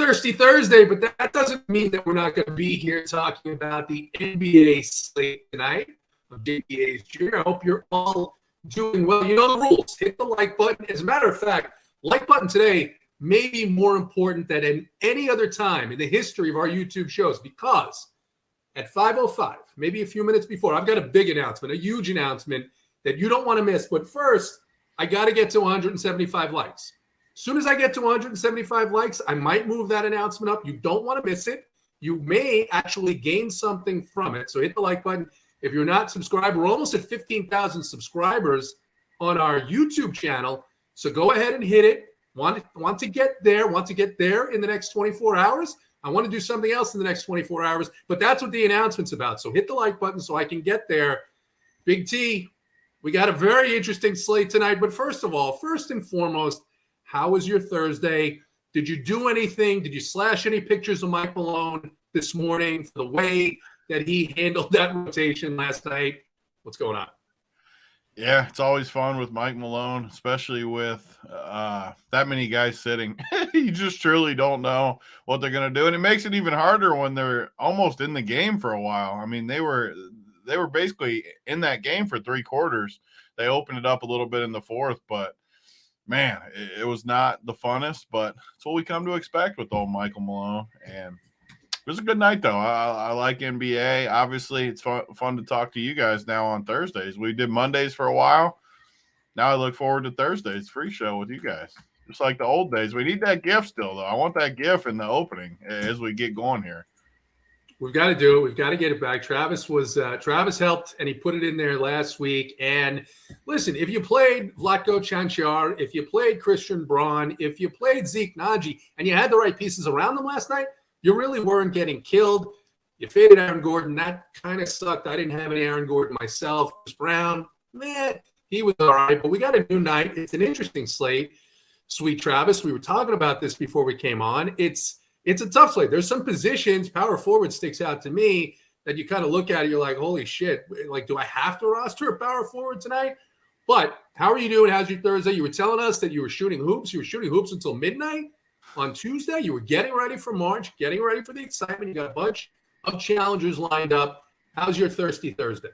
Thirsty Thursday, but that doesn't mean that we're not going to be here talking about the NBA slate tonight of JTHayes Jr. I hope you're all doing well. You know the rules. Hit the like button. As a matter of fact, like button today may be more important than in any other time in the history of our YouTube shows, because at 5:05, maybe a few minutes before, I've got a big announcement, a huge announcement that you don't want to miss. But first, I got to get to 175 likes. As soon as I get to 175 likes, I might move that announcement up. You don't want to miss it. You may actually gain something from it. So hit the like button. If you're not subscribed, we're almost at 15,000 subscribers on our YouTube channel. So go ahead and hit it. Want to get there in the next 24 hours. I want to do something else in the next 24 hours, but that's what the announcement's about. So hit the like button so I can get there. Big T, we got a very interesting slate tonight. But first of all, first and foremost, how was your Thursday? Did you do anything? Did you slash any pictures of Mike Malone this morning for the way that he handled that rotation last night? What's going on? Yeah, it's always fun with Mike Malone, especially with that many guys sitting. You just truly don't know what they're going to do. And it makes it even harder when they're almost in the game for a while. I mean, they were basically in that game for three quarters. They opened it up a little bit in the fourth, but man, it was not the funnest, but it's what we come to expect with old Michael Malone. And it was a good night, though. I like NBA. Obviously, it's fun to talk to you guys now on Thursdays. We did Mondays for a while. Now I look forward to Thursdays free show with you guys. Just like the old days. We need that GIF still, though. I want that GIF in the opening as we get going here. We've got to do it. We've got to get it back. Travis helped, and he put it in there last week. And listen, if you played Vlatko Čančar, if you played Christian Braun, if you played Zeke Naji, and you had the right pieces around them last night, you really weren't getting killed. You faded Aaron Gordon. That kind of sucked. I didn't have any Aaron Gordon myself. Chris Brown, man, he was all right. But we got a new night. It's an interesting slate. Sweet Travis, we were talking about this before we came on. It's a tough slate. There's some positions, power forward sticks out to me, that you kind of look at it, you're like, holy shit. Like, do I have to roster a power forward tonight? But how are you doing? How's your Thursday? You were telling us that you were shooting hoops. You were shooting hoops until midnight on Tuesday. You were getting ready for March, getting ready for the excitement. You got a bunch of challengers lined up. How's your Thirsty Thursday?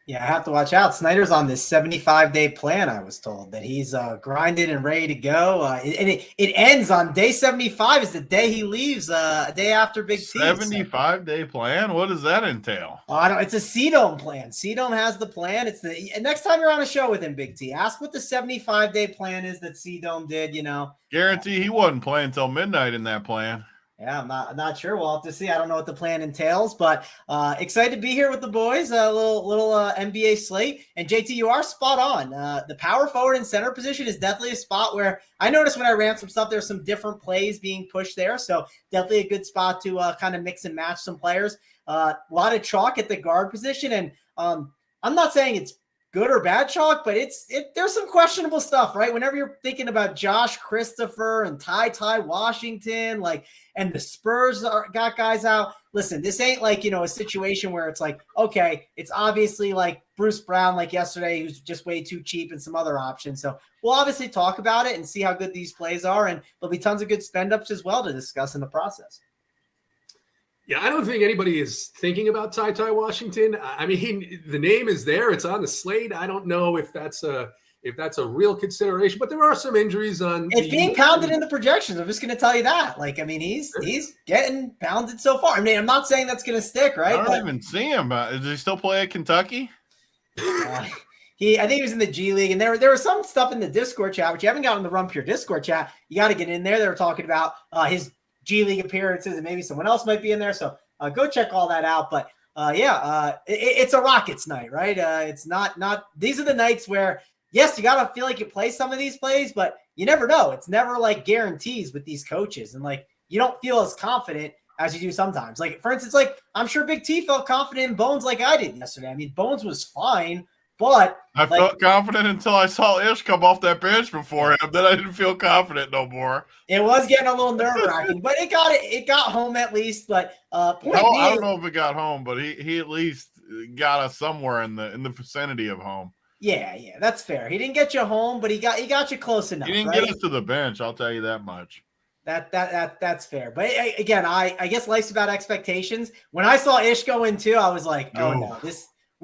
Yeah, I have to watch out. Snyder's on this 75-day plan, I was told, that he's grinded and ready to go. And it ends on day 75 is the day he leaves, a day after Big T. 75-day plan? What does that entail? It's a CDome plan. CDome has the plan. And next time you're on a show with him, Big T, ask what the 75-day plan is that CDome did, Guarantee he wasn't playing till midnight in that plan. Yeah, I'm not sure. We'll have to see. I don't know what the plan entails, but excited to be here with the boys. A little NBA slate. And JT, you are spot on. The power forward and center position is definitely a spot where I noticed when I ran some stuff, there's some different plays being pushed there. So definitely a good spot to kind of mix and match some players. A lot of chalk at the guard position. And I'm not saying it's good or bad chalk, but there's some questionable stuff, right? Whenever you're thinking about Josh Christopher and Ty Washington, and the Spurs got guys out. Listen, this ain't like, a situation where it's like, okay, it's obviously like Bruce Brown, like yesterday, who's just way too cheap and some other options. So we'll obviously talk about it and see how good these plays are. And there'll be tons of good spend ups as well to discuss in the process. Yeah, I don't think anybody is thinking about Ty Washington. I mean, the name is there; it's on the slate. I don't know if that's a real consideration, but there are some injuries on. It's being pounded in the projections. I'm just going to tell you that. He's getting pounded so far. I mean, I'm not saying that's going to stick, right? I don't even see him. Does he still play at Kentucky? I think he was in the G League, and there was some stuff in the Discord chat, which you haven't gotten the Run Pure Discord chat. You got to get in there. They were talking about his G League appearances, and maybe someone else might be in there. So go check all that out. But it's a Rockets night, right? It's not. These are the nights where, yes, you got to feel like you play some of these plays, but you never know. It's never like guarantees with these coaches, and you don't feel as confident as you do sometimes. For instance, I'm sure Big T felt confident in Bones like I did yesterday. I mean, Bones was fine. But I felt confident until I saw Ish come off that bench before him. Then I didn't feel confident no more. It was getting a little nerve-wracking, but it got home at least. But I don't know if it got home, but he at least got us somewhere in the vicinity of home. Yeah, that's fair. He didn't get you home, but he got you close enough. He didn't get us to the bench, I'll tell you that much. That's fair. But again, I guess life's about expectations. When I saw Ish go in too, I was like, oh no,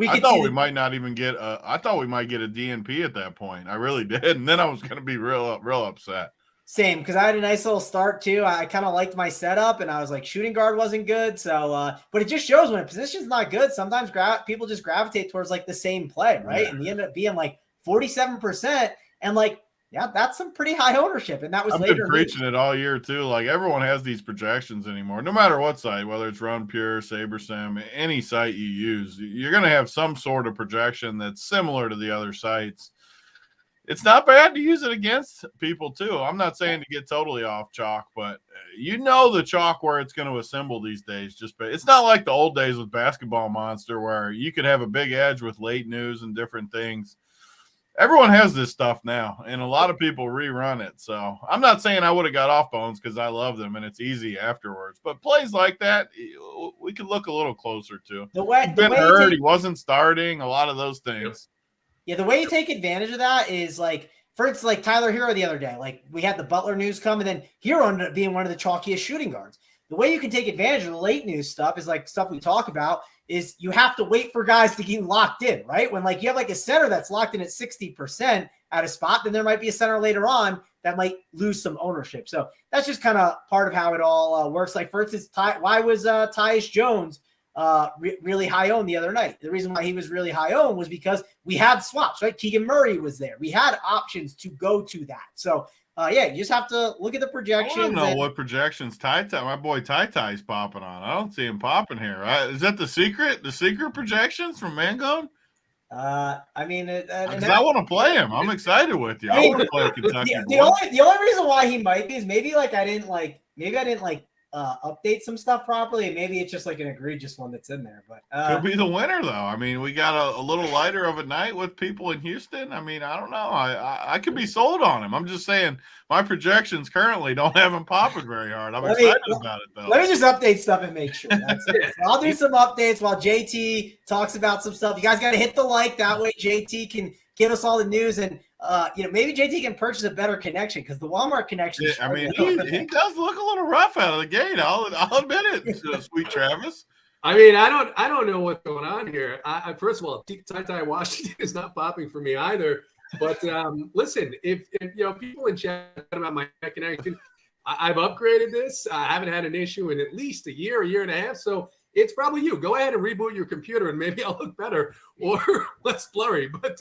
I thought we might not even get I thought we might get a DNP at that point. I really did. And then I was going to be real upset. Same, because I had a nice little start too. I kind of liked my setup, and I was like, shooting guard wasn't good. So, but it just shows when a position's not good, sometimes people just gravitate towards like the same play, right? Yeah. And you end up being like 47%, and like, yeah, that's some pretty high ownership. And that was I've later. been preaching it all year too. Like everyone has these projections anymore, no matter what site, whether it's Run Pure, SaberSim, any site you use, you're going to have some sort of projection that's similar to the other sites. It's not bad to use it against people too. I'm not saying to get totally off chalk, but the chalk where it's going to assemble these days. It's not like the old days with Basketball Monster where you could have a big edge with late news and different things. Everyone has this stuff now, and a lot of people rerun it. So I'm not saying I would have got off Bones because I love them and it's easy afterwards. But plays like that, we could look a little closer to. He's been hurt. He wasn't starting. A lot of those things. Yeah, the way you take advantage of that is like, for instance, like Tyler Hero the other day. Like we had the Butler news come, and then Hero ended up being one of the chalkiest shooting guards. The way you can take advantage of the late news stuff is like stuff we talk about is you have to wait for guys to get locked in, right? When like you have like a center that's locked in at 60% at a spot, then there might be a center later on that might lose some ownership. So that's just kind of part of how it all works. Like for instance, why was Tyus Jones really high owned the other night? The reason why he was really high owned was because we had swaps, right? Keegan Murray was there. We had options to go to that. So you just have to look at the projections. I don't know what projections my boy Ty-Ty's popping on. I don't see him popping here. Right? Is that the secret? The secret projections from Mangone? I mean, I want to play him. I'm excited with you. I want to play Kentucky. The only reason why he might be is maybe I didn't update some stuff properly, and maybe it's just like an egregious one that's in there. But could be the winner though. I mean, we got a little lighter of a night with people in Houston. I mean, I don't know. I could be sold on him. I'm just saying my projections currently don't have him popping very hard. I'm excited about it though. Let me just update stuff and make sure. That's it. So I'll do some updates while JT talks about some stuff. You guys got to hit the like, that way JT can give us all the news, and maybe JT can purchase a better connection because the Walmart connection. Yeah, I mean, he does look a little rough out of the gate. I'll admit it, sweet Travis. I mean, I don't know what's going on here. I first of all, Ty Washington is not popping for me either. But listen, if people in chat about my connection, I've upgraded this. I haven't had an issue in at least a year and a half. So it's probably you. Go ahead and reboot your computer, and maybe I'll look better or less blurry. But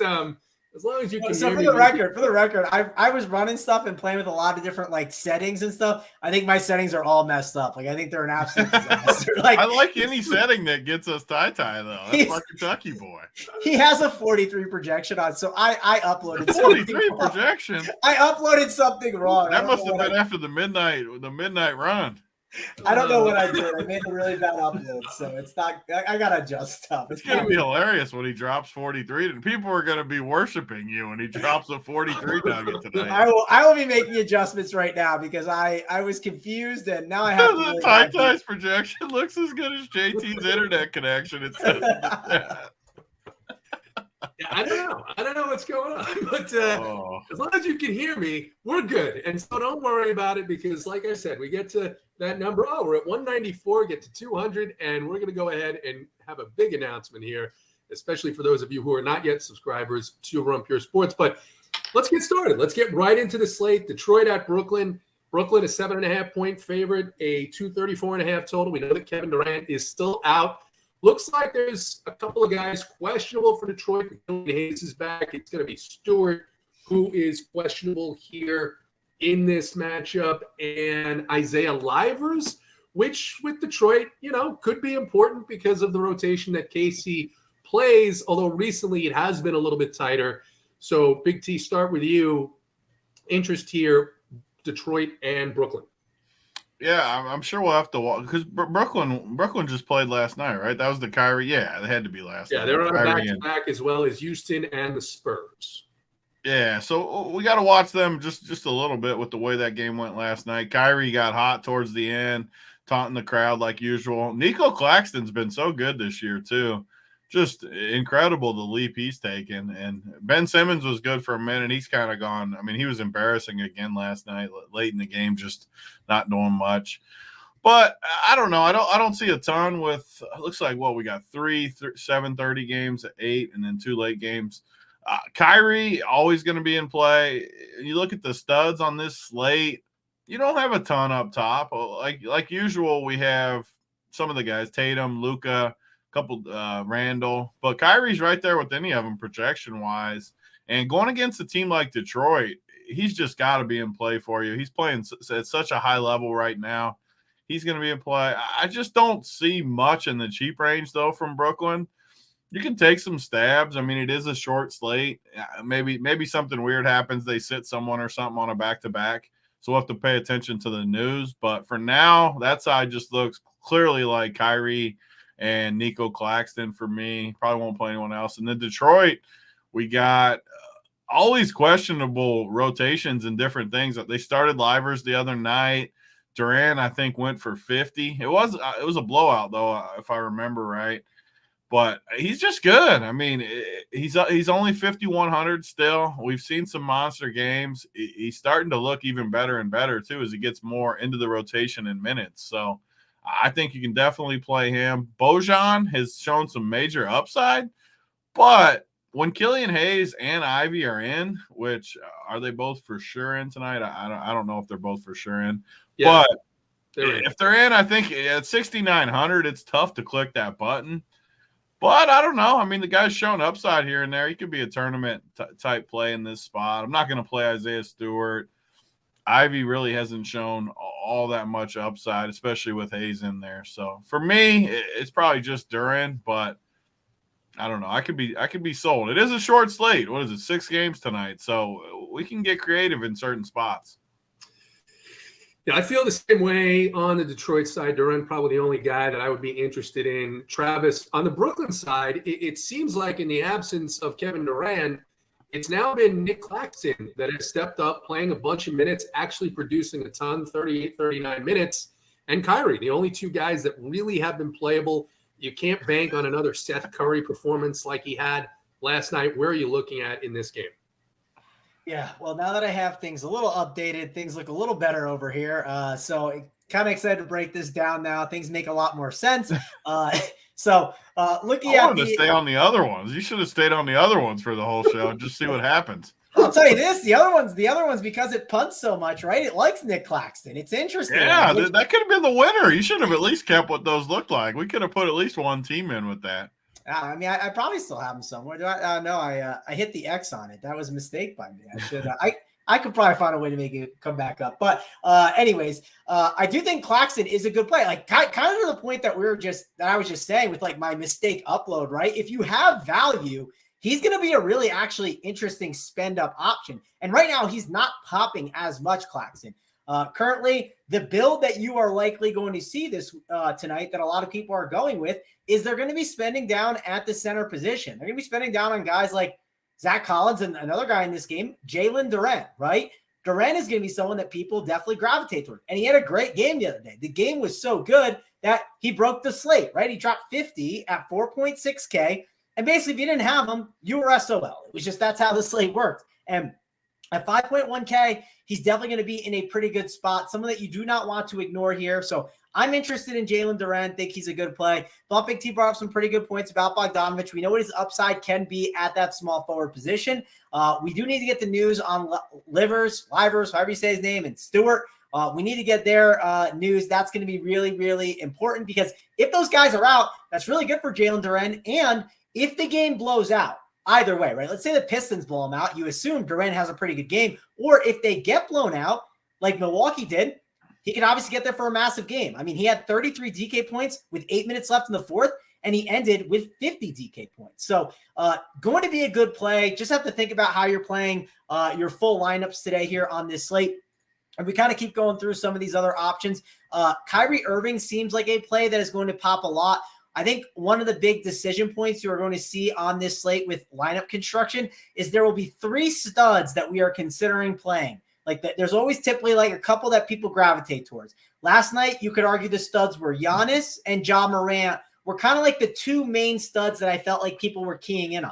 as long as you can hear me. For the record, I was running stuff and playing with a lot of different like settings and stuff. I think my settings are all messed up. Like I think they're an absolute disaster. I like any setting that gets us Ty though. That's my Kentucky boy. He has a 43 projection on, so I uploaded 43 projection. I uploaded something wrong. That must have been after the midnight run. I don't know what I did. I made a really bad upload, so it's not. I gotta adjust stuff. It's gonna be hilarious when he drops 43, and people are gonna be worshiping you when he drops a 43 nugget tonight. I will be making adjustments right now because I was confused, and now I have to. The Ty-Ty's projection looks as good as JT's internet connection. It's Yeah, I don't know what's going on, but as long as you can hear me, we're good. And so don't worry about it because, like I said, we get to that number. Oh, we're at 194, get to 200, and we're going to go ahead and have a big announcement here, especially for those of you who are not yet subscribers to Run Pure Sports. But let's get started. Let's get right into the slate. Detroit at Brooklyn. Brooklyn is 7.5-point favorite, a 234.5 total. We know that Kevin Durant is still out. Looks like there's a couple of guys questionable for Detroit. JTHayes is back. It's going to be Stewart, who is questionable here in this matchup, and Isaiah Livers, which with Detroit, could be important because of the rotation that KC plays, although recently it has been a little bit tighter. So, Big T, start with you. Interest here, Detroit and Brooklyn. Yeah, I'm sure we'll have to walk because Brooklyn just played last night, right? That was the Kyrie. Yeah, they had to be last night. Yeah, they're on a back-to-back as well as Houston and the Spurs. Yeah, so we got to watch them just a little bit with the way that game went last night. Kyrie got hot towards the end, taunting the crowd like usual. Nico Claxton's been so good this year too. just incredible the leap he's taken. And Ben Simmons was good for a minute. He's kind of gone. I mean, he was embarrassing again last night, late in the game, just not doing much. But I don't know. I don't see a ton with. It looks like we got 7:30 games at 8, and then 2 late games. Kyrie always going to be in play. You look at the studs on this slate. You don't have a ton up top. Like usual, we have some of the guys: Tatum, Luka, couple Randall, but Kyrie's right there with any of them projection wise. And going against a team like Detroit, he's just got to be in play for you. He's playing at such a high level right now. He's going to be in play. I just don't see much in the cheap range though from Brooklyn. You can take some stabs. I mean, it is a short slate. Maybe something weird happens. They sit someone or something on a back-to-back. So we'll have to pay attention to the news. But for now, that side just looks clearly like Kyrie and Nico Claxton for me. Probably won't play anyone else. And then Detroit, we got all these questionable rotations and different things. They started Livers the other night. Durant, I think, went for 50. It was a blowout, though, if I remember right. But he's just good. I mean, he's only 5,100 still. We've seen some monster games. He's starting to look even better and better, too, as he gets more into the rotation in minutes. So I think you can definitely play him. Bojan has shown some major upside, but when JTHayes and Ivy are in, which are they both for sure in tonight? I don't know if they're both for sure in, yeah, but if they're in, I think at 6,900, it's tough to click that button. But I don't know. I mean, the guy's shown upside here and there. He could be a tournament type play in this spot. I'm not going to play Isaiah Stewart. Ivy really hasn't shown all that much upside, especially with Hayes in there. So for me, it's probably just Duran, but I don't know. I could be sold. It is a short slate. What is it? 6 games tonight. So we can get creative in certain spots. Yeah, I feel the same way on the Detroit side. Duran probably the only guy that I would be interested in. Travis, on the Brooklyn side, it seems like in the absence of Kevin Durant, it's now been Nick Claxton that has stepped up, playing a bunch of minutes, actually producing a ton, 38, 39 minutes, and Kyrie, the only 2 guys that really have been playable. You can't bank on another Seth Curry performance like he had last night. Where are you looking at in this game? Yeah, well, now that I have things a little updated, things look a little better over here. So kind of excited to break this down now. Things make a lot more sense. Looking at to stay on the other ones. You should have stayed on the other ones for the whole show. Just see what happens. I'll tell you this: the other ones, because it punts so much, right? It likes Nick Claxton. It's interesting. Yeah, that could have been the winner. You should have at least kept what those looked like. We could have put at least one team in with that. I mean, I probably still have them somewhere. Do I? No, I hit the X on it. That was a mistake by me. I should. I could probably find a way to make it come back up. But anyways, I do think Claxton is a good play. Like kind of to the point that I was just saying with like my mistake upload, right? If you have value, he's going to be a really actually interesting spend up option. And right now he's not popping as much, Claxton. Currently, the build that you are likely going to see this tonight that a lot of people are going with is they're going to be spending down at the center position. They're going to be spending down on guys like Zach Collins and another guy in this game, Jalen Durant, right? Durant is going to be someone that people definitely gravitate toward. And he had a great game the other day. The game was so good that he broke the slate, right? He dropped 50 at 4.6K. And basically, if you didn't have him, you were SOL. It was just that's how the slate worked. And at 5.1K, he's definitely going to be in a pretty good spot, someone that you do not want to ignore here. So I'm interested in Jalen Durant. Think he's a good play. Thought Big T brought up some pretty good points about Bogdanovich. We know what his upside can be at that small forward position. We do need to get the news on Livers, however you say his name, and Stewart. We need to get their news. That's going to be really, really important because if those guys are out, that's really good for Jalen Durant. And if the game blows out, either way, right? Let's say the Pistons blow them out. You assume Durant has a pretty good game. Or if they get blown out, like Milwaukee did, he can obviously get there for a massive game. I mean, he had 33 DK points with 8 minutes left in the fourth, and he ended with 50 DK points. So going to be a good play. Just have to think about how you're playing your full lineups today here on this slate. And we kind of keep going through some of these other options. Kyrie Irving seems like a play that is going to pop a lot. I think one of the big decision points you are going to see on this slate with lineup construction is there will be 3 studs that we are considering playing. Like that, there's always typically like a couple that people gravitate towards. Last night, you could argue the studs were Giannis and Ja Morant were kind of like the two main studs that I felt like people were keying in on.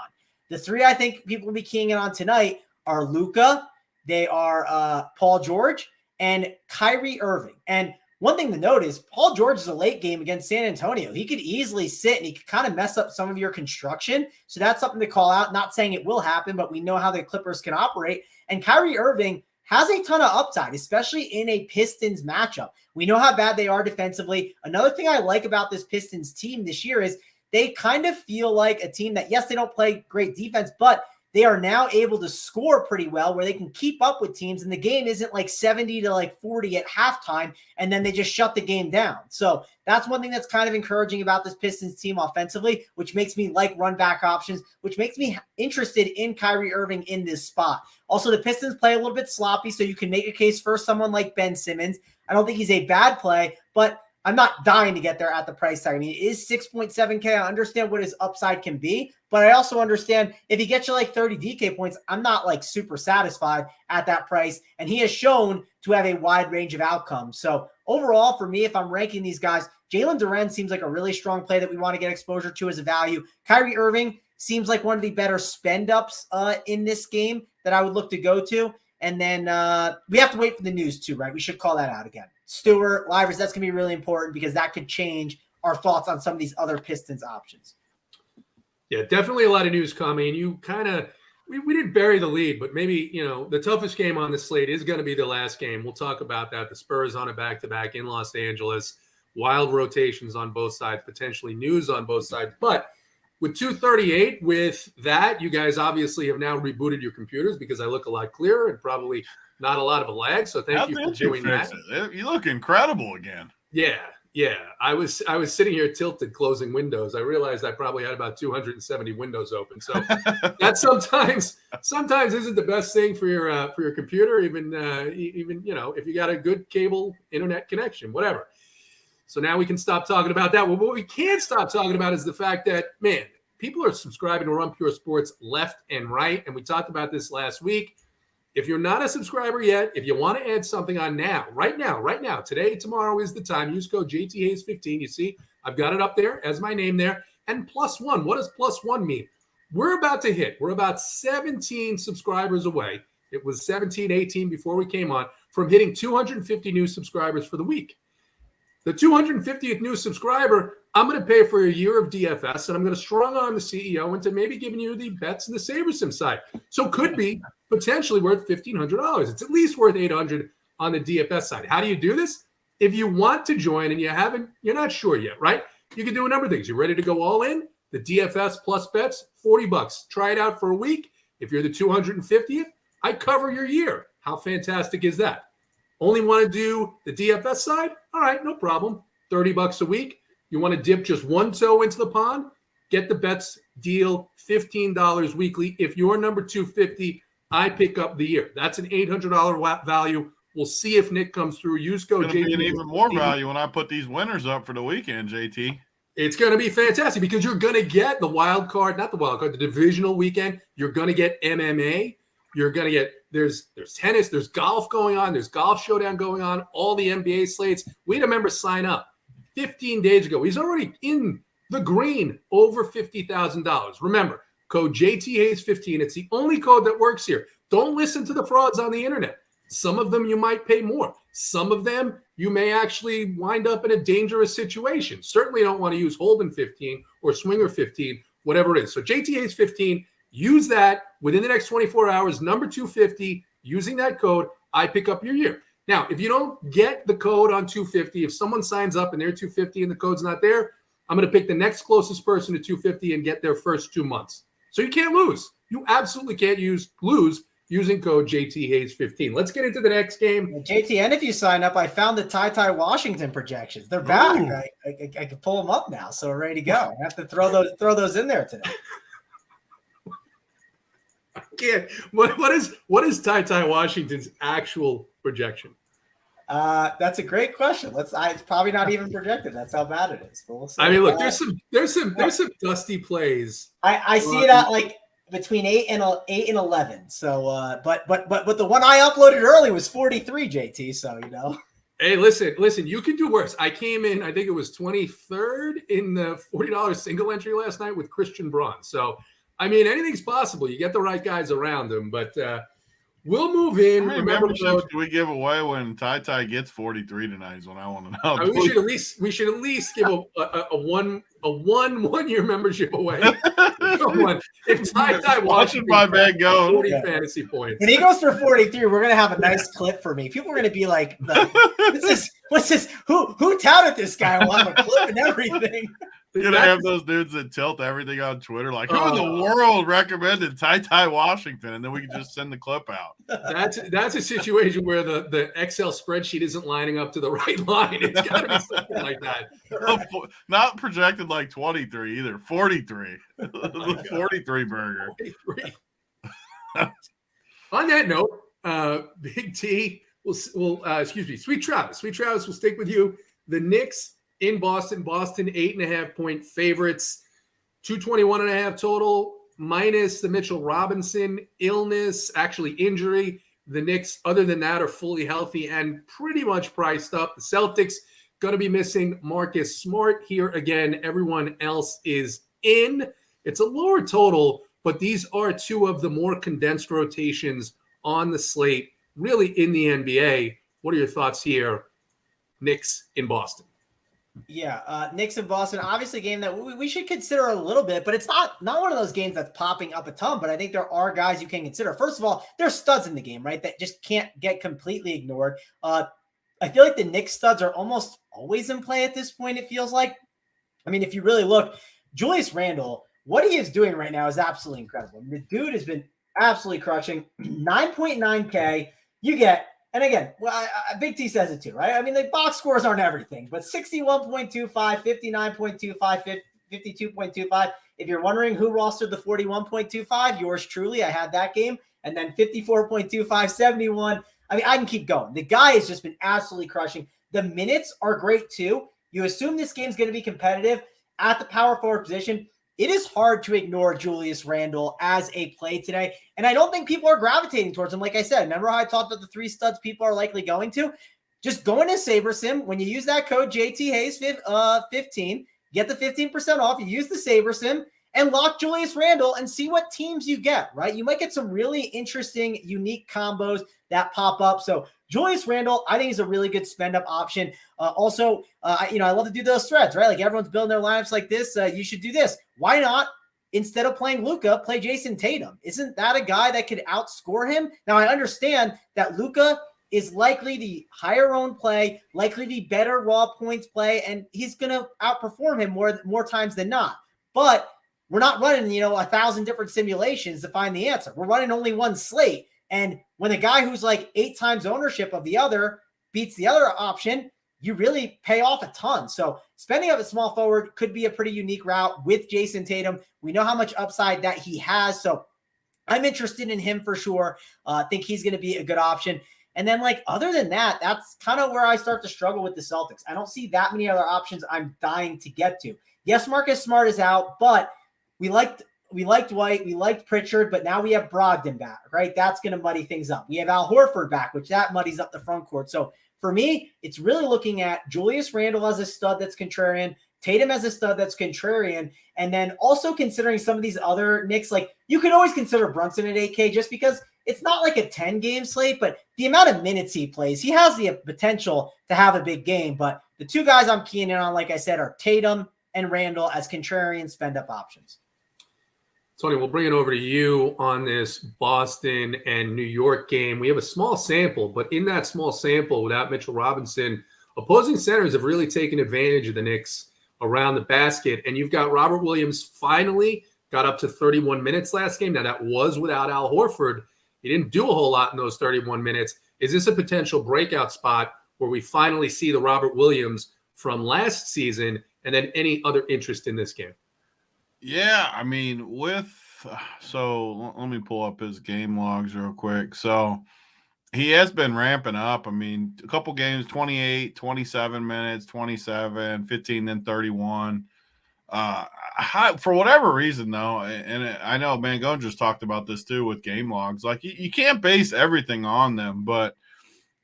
The three I think people will be keying in on tonight are Luka, they are Paul George, and Kyrie Irving. And one thing to note is Paul George is a late game against San Antonio. He could easily sit and he could kind of mess up some of your construction. So that's something to call out. Not saying it will happen, but we know how the Clippers can operate. And Kyrie Irving has a ton of upside, especially in a Pistons matchup. We know how bad they are defensively. Another thing I like about this Pistons team this year is they kind of feel like a team that, yes, they don't play great defense, but they are now able to score pretty well where they can keep up with teams, and the game isn't like 70 to like 40 at halftime, and then they just shut the game down. So that's one thing that's kind of encouraging about this Pistons team offensively, which makes me like run back options, which makes me interested in Kyrie Irving in this spot. Also, the Pistons play a little bit sloppy, so you can make a case for someone like Ben Simmons. I don't think he's a bad play, but I'm not dying to get there at the price tag. I mean, it is 6.7K. I understand what his upside can be, but I also understand if he gets you like 30 DK points, I'm not like super satisfied at that price. And he has shown to have a wide range of outcomes. So overall, for me, if I'm ranking these guys, Jalen Duren seems like a really strong play that we want to get exposure to as a value. Kyrie Irving seems like one of the better spend ups in this game that I would look to go to. And then we have to wait for the news too, right? We should call that out again. Stewart, Livers, that's going to be really important because that could change our thoughts on some of these other Pistons options. Yeah, definitely a lot of news coming. You kind of, we didn't bury the lead, but maybe, the toughest game on the slate is going to be the last game. We'll talk about that. The Spurs on a back-to-back in Los Angeles, wild rotations on both sides, potentially news on both sides. But with 238, with that, you guys obviously have now rebooted your computers because I look a lot clearer and probably not a lot of a lag. So thank you for doing that. You look incredible again. Yeah. I was sitting here tilted closing windows. I realized I probably had about 270 windows open. So that sometimes isn't the best thing for your computer, even if you got a good cable internet connection, whatever. So now we can stop talking about that. Well, what we can't stop talking about is the fact that, man, people are subscribing to Run Pure Sports left and right. And we talked about this last week. If you're not a subscriber yet, if you want to add something on right now, today, tomorrow is the time. Use code JTHayes15. You see, I've got it up there as my name there. And +1. What does +1 mean? We're about 17 subscribers away. It was 17, 18 before we came on from hitting 250 new subscribers for the week. The 250th new subscriber, I'm going to pay for a year of DFS, and I'm going to strong arm the CEO into maybe giving you the bets and the SaberSim side. So could be potentially worth $1,500. It's at least worth $800 on the DFS side. How do you do this? If you want to join and you're not sure yet, right? You can do a number of things. You're ready to go all in. The DFS plus bets, $40. Try it out for a week. If you're the 250th, I cover your year. How fantastic is that? Only want to do the DFS side? All right, no problem. $30 a week. You want to dip just one toe into the pond? Get the bets deal, $15 weekly. If you're number 250, I pick up the year. That's an $800 value. We'll see if Nick comes through. Use code JT. It's going to be an even more value when I put these winners up for the weekend, JT. It's going to be fantastic because you're going to get the divisional weekend. You're going to get MMA. You're going to get, there's tennis, there's golf going on, there's golf showdown going on, all the NBA slates. We had a member sign up 15 days ago. He's already in the green, over $50,000. Remember, code JTHayes15. It's the only code that works here. Don't listen to the frauds on the internet. Some of them you might pay more. Some of them you may actually wind up in a dangerous situation. Certainly don't want to use Holden 15 or Swinger 15, whatever it is. So JTHayes15. Use that within the next 24 hours, number 250, using that code, I pick up your year. Now, if you don't get the code on 250, if someone signs up and they're 250 and the code's not there, I'm going to pick the next closest person to 250 and get their first 2 months. So you can't lose. You absolutely can't lose using code JTHayes15. Let's get into the next game. Well, JT, and if you sign up, I found the Ty Washington projections. They're back. I can pull them up now, so we're ready to go. I have to throw those in there today. Can't. What is Ty Washington's actual projection? That's a great question. It's probably not even projected. That's how bad it is. But we'll see. I mean, look, there's some dusty plays. I see it at like between 8 and 11. So, but the one I uploaded early was 43, JT. So Hey, listen, you can do worse. I came in, I think it was 23rd in the $40 single entry last night with Christian Braun. So, I mean, anything's possible. You get the right guys around him, but we'll move in. How many Remember, memberships do we give away when Ty gets 43 tonight is what I want to know. we should at least give a 1 year membership away. Someone, if Ty watching my man go 40 fantasy points. When he goes for 43, we're gonna have a nice clip for me. People are gonna be like, what's this? Who touted this guy? We'll have a clip and everything. You're gonna have those dudes that tilt everything on Twitter, like who in the world recommended Ty Washington, and then we can just send the clip out. That's a situation where the Excel spreadsheet isn't lining up to the right line. It's got to be something like that. Not projected like 23 either. 43. The 43 burger. 43. On that note, Big T will excuse me, Sweet Travis will stick with you. The Knicks in Boston, 8.5-point favorites, 221.5 total, minus the Mitchell Robinson illness, actually injury. The Knicks, other than that, are fully healthy and pretty much priced up. The Celtics going to be missing Marcus Smart here again. Everyone else is in. It's a lower total, but these are two of the more condensed rotations on the slate, really in the NBA. What are your thoughts here? Knicks in Boston. Yeah, Knicks in Boston, obviously a game that we should consider a little bit, but it's not one of those games that's popping up a ton, but I think there are guys you can consider. First of all, there's studs in the game, right, that just can't get completely ignored. I feel like the Knicks studs are almost always in play at this point, it feels like. I mean, if you really look, Julius Randle, what he is doing right now is absolutely incredible. I mean, the dude has been absolutely crushing. 9.9K, you get, and again, well, Big T says it too, right? I mean, the box scores aren't everything, but 61.25, 59.25, 52.25. If you're wondering who rostered the 41.25, yours truly, I had that game. And then 54.25, 71. I mean, I can keep going. The guy has just been absolutely crushing. The minutes are great too. You assume this game's going to be competitive at the power forward position. It is hard to ignore Julius Randle as a play today. And I don't think people are gravitating towards him. Like I said, remember how I talked about the three studs people are likely going to? Just go into SaberSim. When you use that code JTHayes 15, get the 15% off. You use the SaberSim and lock Julius Randle and see what teams you get, right? You might get some really interesting, unique combos that pop up. So Julius Randle, I think, is a really good spend-up option. I love to do those threads, right? Like everyone's building their lineups like this. You should do this. Why not, instead of playing Luka, play Jason Tatum? Isn't that a guy that could outscore him? Now, I understand that Luka is likely the higher owned play, likely the better raw points play, and he's going to outperform him more times than not. But we're not running, 1,000 different simulations to find the answer. We're running only one slate. And when a guy who's like 8 times ownership of the other beats the other option, you really pay off a ton. So spending up a small forward could be a pretty unique route with Jason Tatum. We know how much upside that he has. So I'm interested in him for sure. Think he's going to be a good option. And then, other than that, that's kind of where I start to struggle with the Celtics. I don't see that many other options I'm dying to get to. Yes, Marcus Smart is out, but we liked White, we liked Pritchard, but now we have Brogdon back, right? That's going to muddy things up. We have Al Horford back, which that muddies up the front court. So for me, it's really looking at Julius Randle as a stud that's contrarian, Tatum as a stud that's contrarian, and then also considering some of these other Knicks. You could always consider Brunson at 8K just because it's not like a 10-game slate, but the amount of minutes he plays, he has the potential to have a big game. But the two guys I'm keying in on, like I said, are Tatum and Randle as contrarian spend-up options. Tony, we'll bring it over to you on this Boston and New York game. We have a small sample, but in that small sample, without Mitchell Robinson, opposing centers have really taken advantage of the Knicks around the basket. And you've got Robert Williams finally got up to 31 minutes last game. Now, that was without Al Horford. He didn't do a whole lot in those 31 minutes. Is this a potential breakout spot where we finally see the Robert Williams from last season, and then any other interest in this game? Yeah, I mean, so let me pull up his game logs real quick. So he has been ramping up. I mean, a couple games, 28, 27 minutes, 27, 15, then 31. For whatever reason, though, and I know Mangone just talked about this too with game logs. You can't base everything on them, but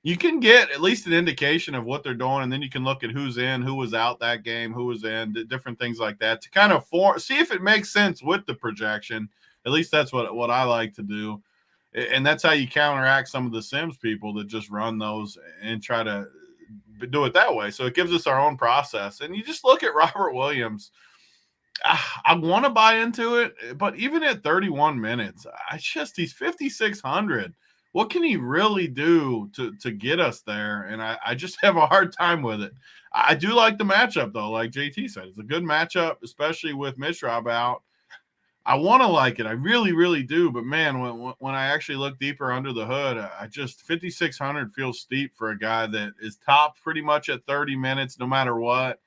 you can get at least an indication of what they're doing, and then you can look at who's in, who was out that game, who was in, different things like that to kind of see if it makes sense with the projection. At least that's what I like to do. And that's how you counteract some of the Sims people that just run those and try to do it that way. So it gives us our own process. And you just look at Robert Williams. I want to buy into it, but even at 31 minutes, he's 5,600. What can he really do to get us there? And I just have a hard time with it. I do like the matchup, though, like JT said. It's a good matchup, especially with Mishrob out. I want to like it. I really, really do. But, man, when I actually look deeper under the hood, 5,600 feels steep for a guy that is topped pretty much at 30 minutes no matter what.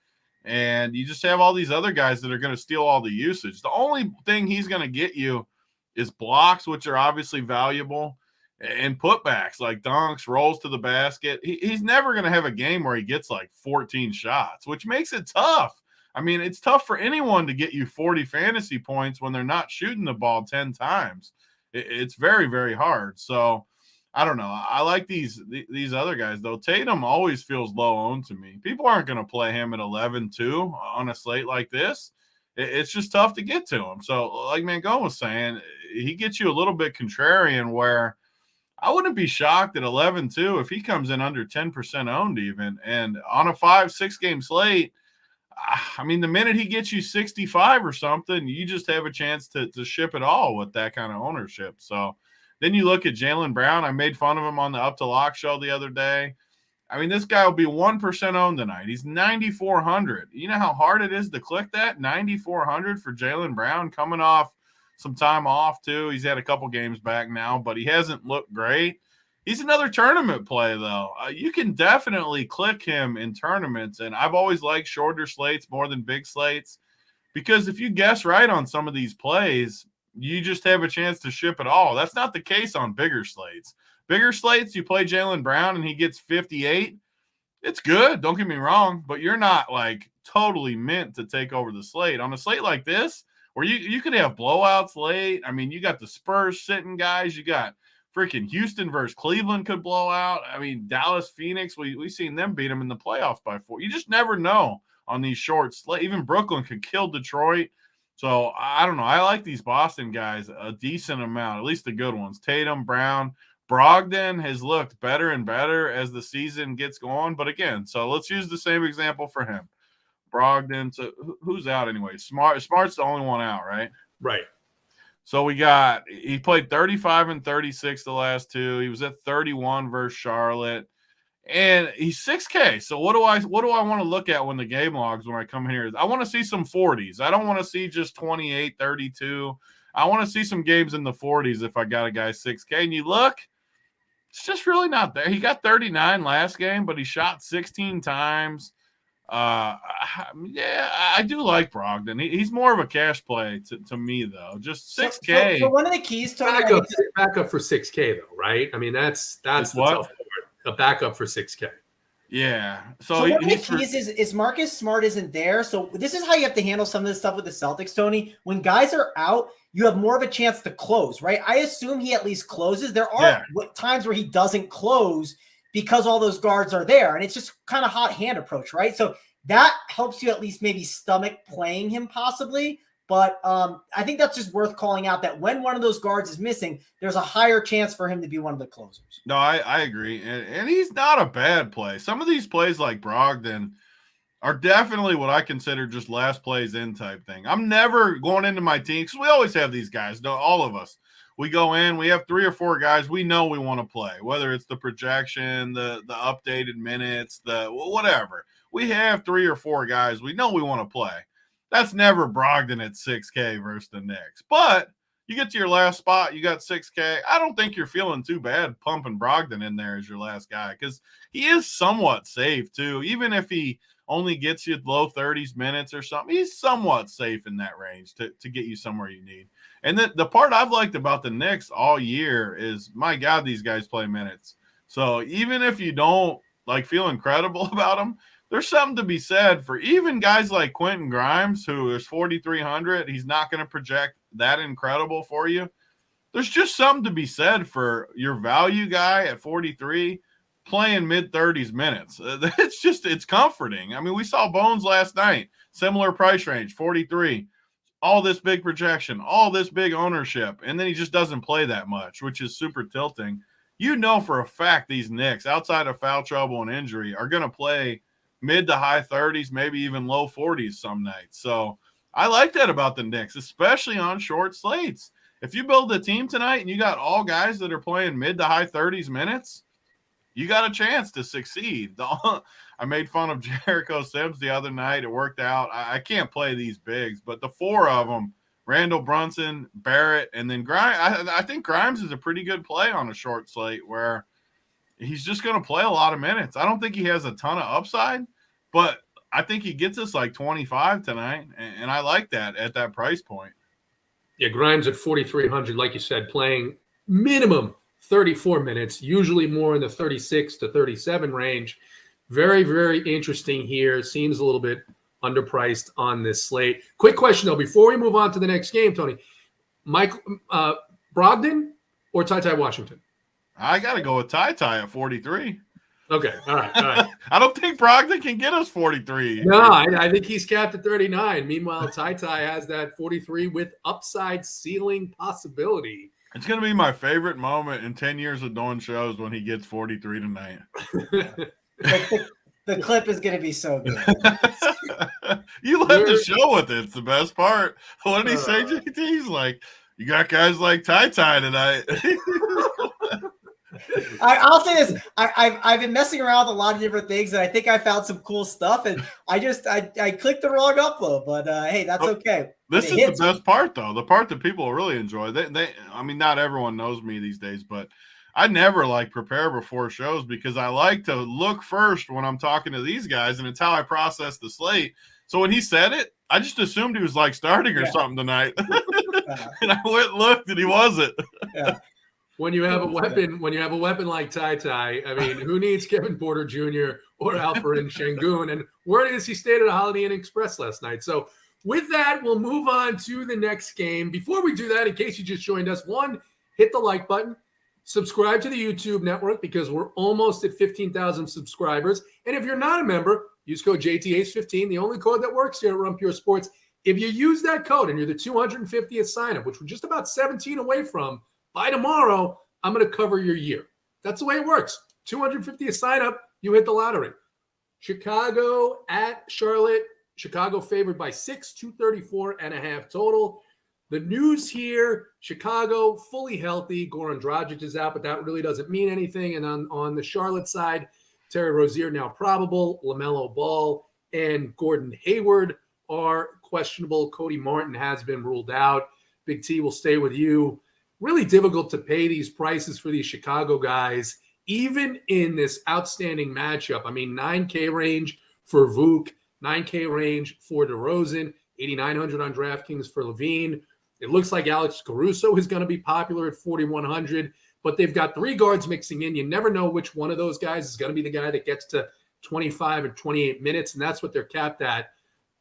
And you just have all these other guys that are going to steal all the usage. The only thing he's going to get you is blocks, which are obviously valuable, and putbacks like dunks, rolls to the basket. He's never going to have a game where he gets like 14 shots, which makes it tough. I mean, it's tough for anyone to get you 40 fantasy points when they're not shooting the ball 10 times. It's very, very hard. So, I don't know. I like these other guys, though. Tatum always feels low owned to me. People aren't going to play him at 11-2 on a slate like this. It's just tough to get to him. So, like Mangone was saying, he gets you a little bit contrarian where I wouldn't be shocked at 11-2 if he comes in under 10% owned even. And on a 5-6 game slate, I mean, the minute he gets you 65 or something, you just have a chance to ship it all with that kind of ownership. So, then you look at Jaylen Brown. I made fun of him on the Up to Lock show the other day. I mean, this guy will be 1% owned tonight. He's 9,400. You know how hard it is to click that? 9,400 for Jaylen Brown coming off some time off, too. He's had a couple games back now, but he hasn't looked great. He's another tournament play, though. You can definitely click him in tournaments, and I've always liked shorter slates more than big slates because if you guess right on some of these plays, you just have a chance to ship it all. That's not the case on bigger slates. Bigger slates, you play Jaylen Brown and he gets 58. It's good, don't get me wrong, but you're not like totally meant to take over the slate. On a slate like this, where you could have blowouts late. I mean, you got the Spurs sitting guys. You got freaking Houston versus Cleveland could blow out. I mean, Dallas, Phoenix, we've seen them beat them in the playoffs by 4. You just never know on these short slates. Even Brooklyn could kill Detroit. So, I don't know. I like these Boston guys a decent amount, at least the good ones. Tatum, Brown, Brogdon has looked better and better as the season gets going. But again, so let's use the same example for him. Brogdon, so who's out anyway? Smart's the only one out, right? Right. So he played 35 and 36 the last two. He was at 31 versus Charlotte. And he's 6K. So what do I want to look at when the game logs when I come here? I want to see some 40s. I don't want to see just 28, 32. I want to see some games in the 40s if I got a guy 6K. And you look, it's just really not there. He got 39 last game, but he shot 16 times. Yeah, I do like Brogdon. He's more of a cash play to me, though. Just 6K. So one of the keys, Tony, backup for 6K, though, right? I mean, that's the tough part. A backup for 6K. Yeah. So one of the keys is Marcus Smart isn't there. So this is how you have to handle some of this stuff with the Celtics, Tony. When guys are out, you have more of a chance to close, right? I assume he at least closes. There are times where he doesn't close because all those guards are there, and it's just kind of hot hand approach, right? So that helps you at least maybe stomach playing him possibly. But I think that's just worth calling out that when one of those guards is missing, there's a higher chance for him to be one of the closers. No, I agree. And he's not a bad play. Some of these plays like Brogdon are definitely what I consider just last plays in type thing. I'm never going into my team because we always have these guys, all of us. We go in, we have 3 or 4 guys we know we want to play, whether it's the projection, the updated minutes, the whatever. We have 3 or 4 guys we know we want to play. That's never Brogdon at 6K versus the Knicks. But you get to your last spot, you got 6K. I don't think you're feeling too bad pumping Brogdon in there as your last guy because he is somewhat safe too. Even if he only gets you low 30s minutes or something, he's somewhat safe in that range to get you somewhere you need. And the part I've liked about the Knicks all year is, my God, these guys play minutes. So even if you don't feel incredible about them, there's something to be said for even guys like Quentin Grimes, who is 4,300. He's not going to project that incredible for you. There's just something to be said for your value guy at 43 playing mid-30s minutes. It's comforting. I mean, we saw Bones last night, similar price range, 43. All this big projection, all this big ownership, and then he just doesn't play that much, which is super tilting. You know for a fact these Knicks, outside of foul trouble and injury, are going to play mid to high 30s, maybe even low 40s some nights. So I like that about the Knicks, especially on short slates. If you build a team tonight and you got all guys that are playing mid to high 30s minutes, you got a chance to succeed. I made fun of Jericho Sims the other night. It worked out. I can't play these bigs, but the four of them, Randall Brunson, Barrett, and then Grimes. I think Grimes is a pretty good play on a short slate where he's just going to play a lot of minutes. I don't think he has a ton of upside, but I think he gets us like 25 tonight, and I like that at that price point. Yeah, Grimes at 4,300, like you said, playing minimum 34 minutes, usually more in the 36 to 37 range. Very, very interesting here. Seems a little bit underpriced on this slate. Quick question, though, before we move on to the next game, Tony. Brogdon or Ty Washington? I got to go with Ty at 43. Okay, all right. I don't think Brogdon can get us 43. No, I think he's capped at 39. Meanwhile, Ty has that 43 with upside ceiling possibility. It's going to be my favorite moment in 10 years of doing shows when he gets 43 tonight. The clip is going to be so good. You led the show with it. It's the best part. What did he say, JT? He's like, you got guys like Ty tonight. I'll say this. I've been messing around with a lot of different things, and I think I found some cool stuff, and I clicked the wrong upload, but hey, that's okay. This is the best part, though. The part that people really enjoy. I mean, not everyone knows me these days, but I never prepare before shows because I like to look first when I'm talking to these guys, and it's how I process the slate. So when he said it, I just assumed he was starting or something tonight, and I went and looked, and he wasn't. Yeah. When you have a weapon like Ty, I mean, who needs Kevin Porter Jr. or Alperen Şengün? And where is he stayed at a Holiday Inn Express last night? So with that, we'll move on to the next game. Before we do that, in case you just joined us, one, hit the like button, subscribe to the YouTube network because we're almost at 15,000 subscribers. And if you're not a member, use code JTHayes15, the only code that works here at Run Pure Sports. If you use that code and you're the 250th sign-up, which we're just about 17 away from, by tomorrow, I'm going to cover your year. That's the way it works. 250th sign up, you hit the lottery. Chicago at Charlotte. Chicago favored by 6, 234.5 total. The news here, Chicago fully healthy. Goran Dragic is out, but that really doesn't mean anything. And on the Charlotte side, Terry Rozier now probable. LaMelo Ball and Gordon Hayward are questionable. Cody Martin has been ruled out. Big T will stay with you. Really difficult to pay these prices for these Chicago guys, even in this outstanding matchup. I mean, 9K range for Vuk, 9K range for DeRozan, 8,900 on DraftKings for Levine. It looks like Alex Caruso is going to be popular at 4,100, but they've got three guards mixing in. You never know which one of those guys is going to be the guy that gets to 25 and 28 minutes, and that's what they're capped at.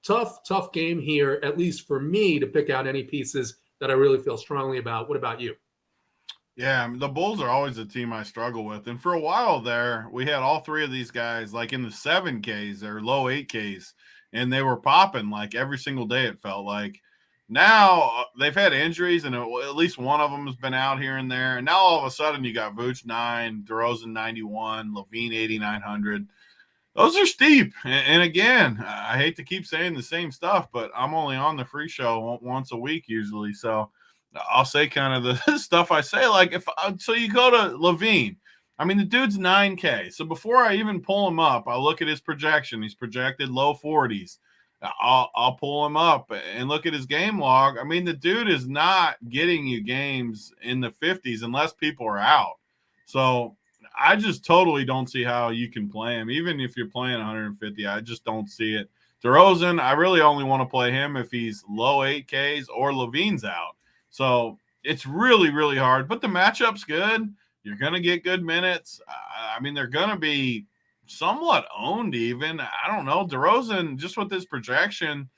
Tough game here, at least for me, to pick out any pieces that I really feel strongly about. What about you? Yeah, the Bulls are always a team I struggle with. And for a while there, we had all three of these guys in the 7Ks or low 8Ks, and they were popping every single day, it felt like. Now they've had injuries, and at least one of them has been out here and there. And now all of a sudden you got Vooch 9, DeRozan 91, Levine 8,900. Those are steep. And again, I hate to keep saying the same stuff, but I'm only on the free show once a week usually. So I'll say kind of the stuff I say. So you go to Levine. I mean, the dude's 9K. So before I even pull him up, I'll look at his projection. He's projected low 40s. I'll pull him up and look at his game log. I mean, the dude is not getting you games in the 50s unless people are out. So I just totally don't see how you can play him. Even if you're playing 150, I just don't see it. DeRozan, I really only want to play him if he's low 8Ks or Levine's out. So it's really, really hard. But the matchup's good. You're going to get good minutes. I mean, they're going to be somewhat owned even. I don't know. DeRozan, just with this projection,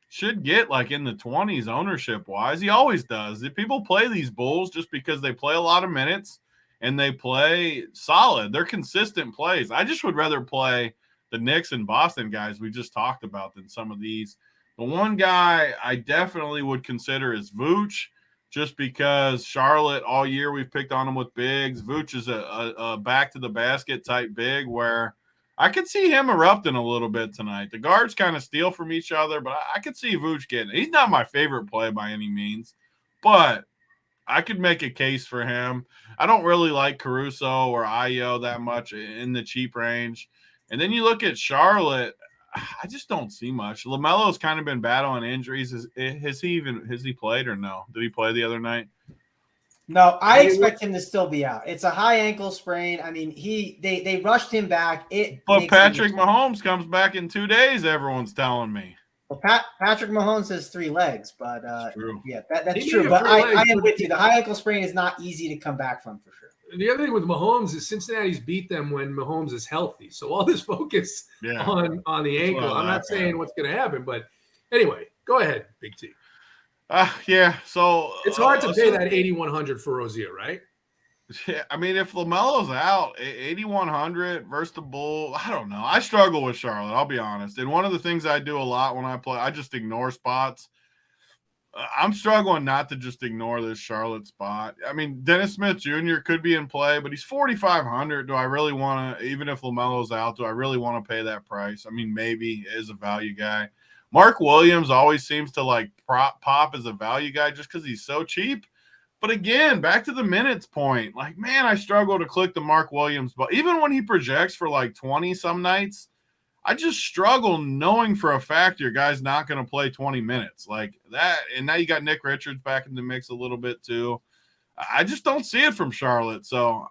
should get in the 20s ownership-wise. He always does. People play these Bulls just because they play a lot of minutes. and they play solid. They're consistent plays. I just would rather play the Knicks and Boston guys we just talked about than some of these. The one guy I definitely would consider is Vooch, just because Charlotte all year we've picked on him with bigs. Vooch is a back to the basket type big where I could see him erupting a little bit tonight. The guards kind of steal from each other, but I could see Vooch getting it. He's not my favorite play by any means, but I could make a case for him. I don't really like Caruso or Ayo that much in the cheap range. And then you look at Charlotte, I just don't see much. LaMelo's kind of been battling injuries. Has he played or no? Did he play the other night? No, I expect him to still be out. It's a high ankle sprain. I mean, they rushed him back. But Patrick Mahomes comes back in 2 days, everyone's telling me. Well, Patrick Mahomes has 3 legs, but true. Yeah, that's true. But I am with you. The high ankle sprain is not easy to come back from for sure. The other thing with Mahomes is Cincinnati's beat them when Mahomes is healthy. So all this focus on the ankle. I'm not saying what's going to happen, but anyway, go ahead, Big T. Yeah. So it's hard to pay that 8,100 for Rozier, right? Yeah, I mean, if LaMelo's out, 8,100 versus the Bull, I don't know. I struggle with Charlotte, I'll be honest. And one of the things I do a lot when I play, I just ignore spots. I'm struggling not to just ignore this Charlotte spot. I mean, Dennis Smith Jr. could be in play, but he's 4,500. Do I really want to, even if LaMelo's out, do I really want to pay that price? I mean, maybe as a value guy. Mark Williams always seems to like pop as a value guy just because he's so cheap. But again, back to the minutes point, like, man, I struggle to click the Mark Williams. But even when he projects for like 20 some nights, I just struggle knowing for a fact your guy's not going to play 20 minutes like that. And now you got Nick Richards back in the mix a little bit too. I just don't see it from Charlotte. So,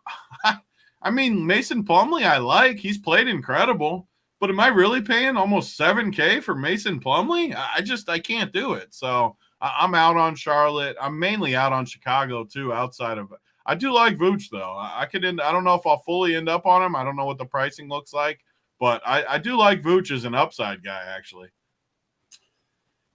I mean, Mason Plumlee, I like. He's played incredible. But am I really paying almost $7,000 for Mason Plumlee? I can't do it. So I'm out on Charlotte. I'm mainly out on Chicago too. Outside of it, I do like Vooch though. I don't know if I'll fully end up on him. I don't know what the pricing looks like. But I do like Vooch as an upside guy, actually.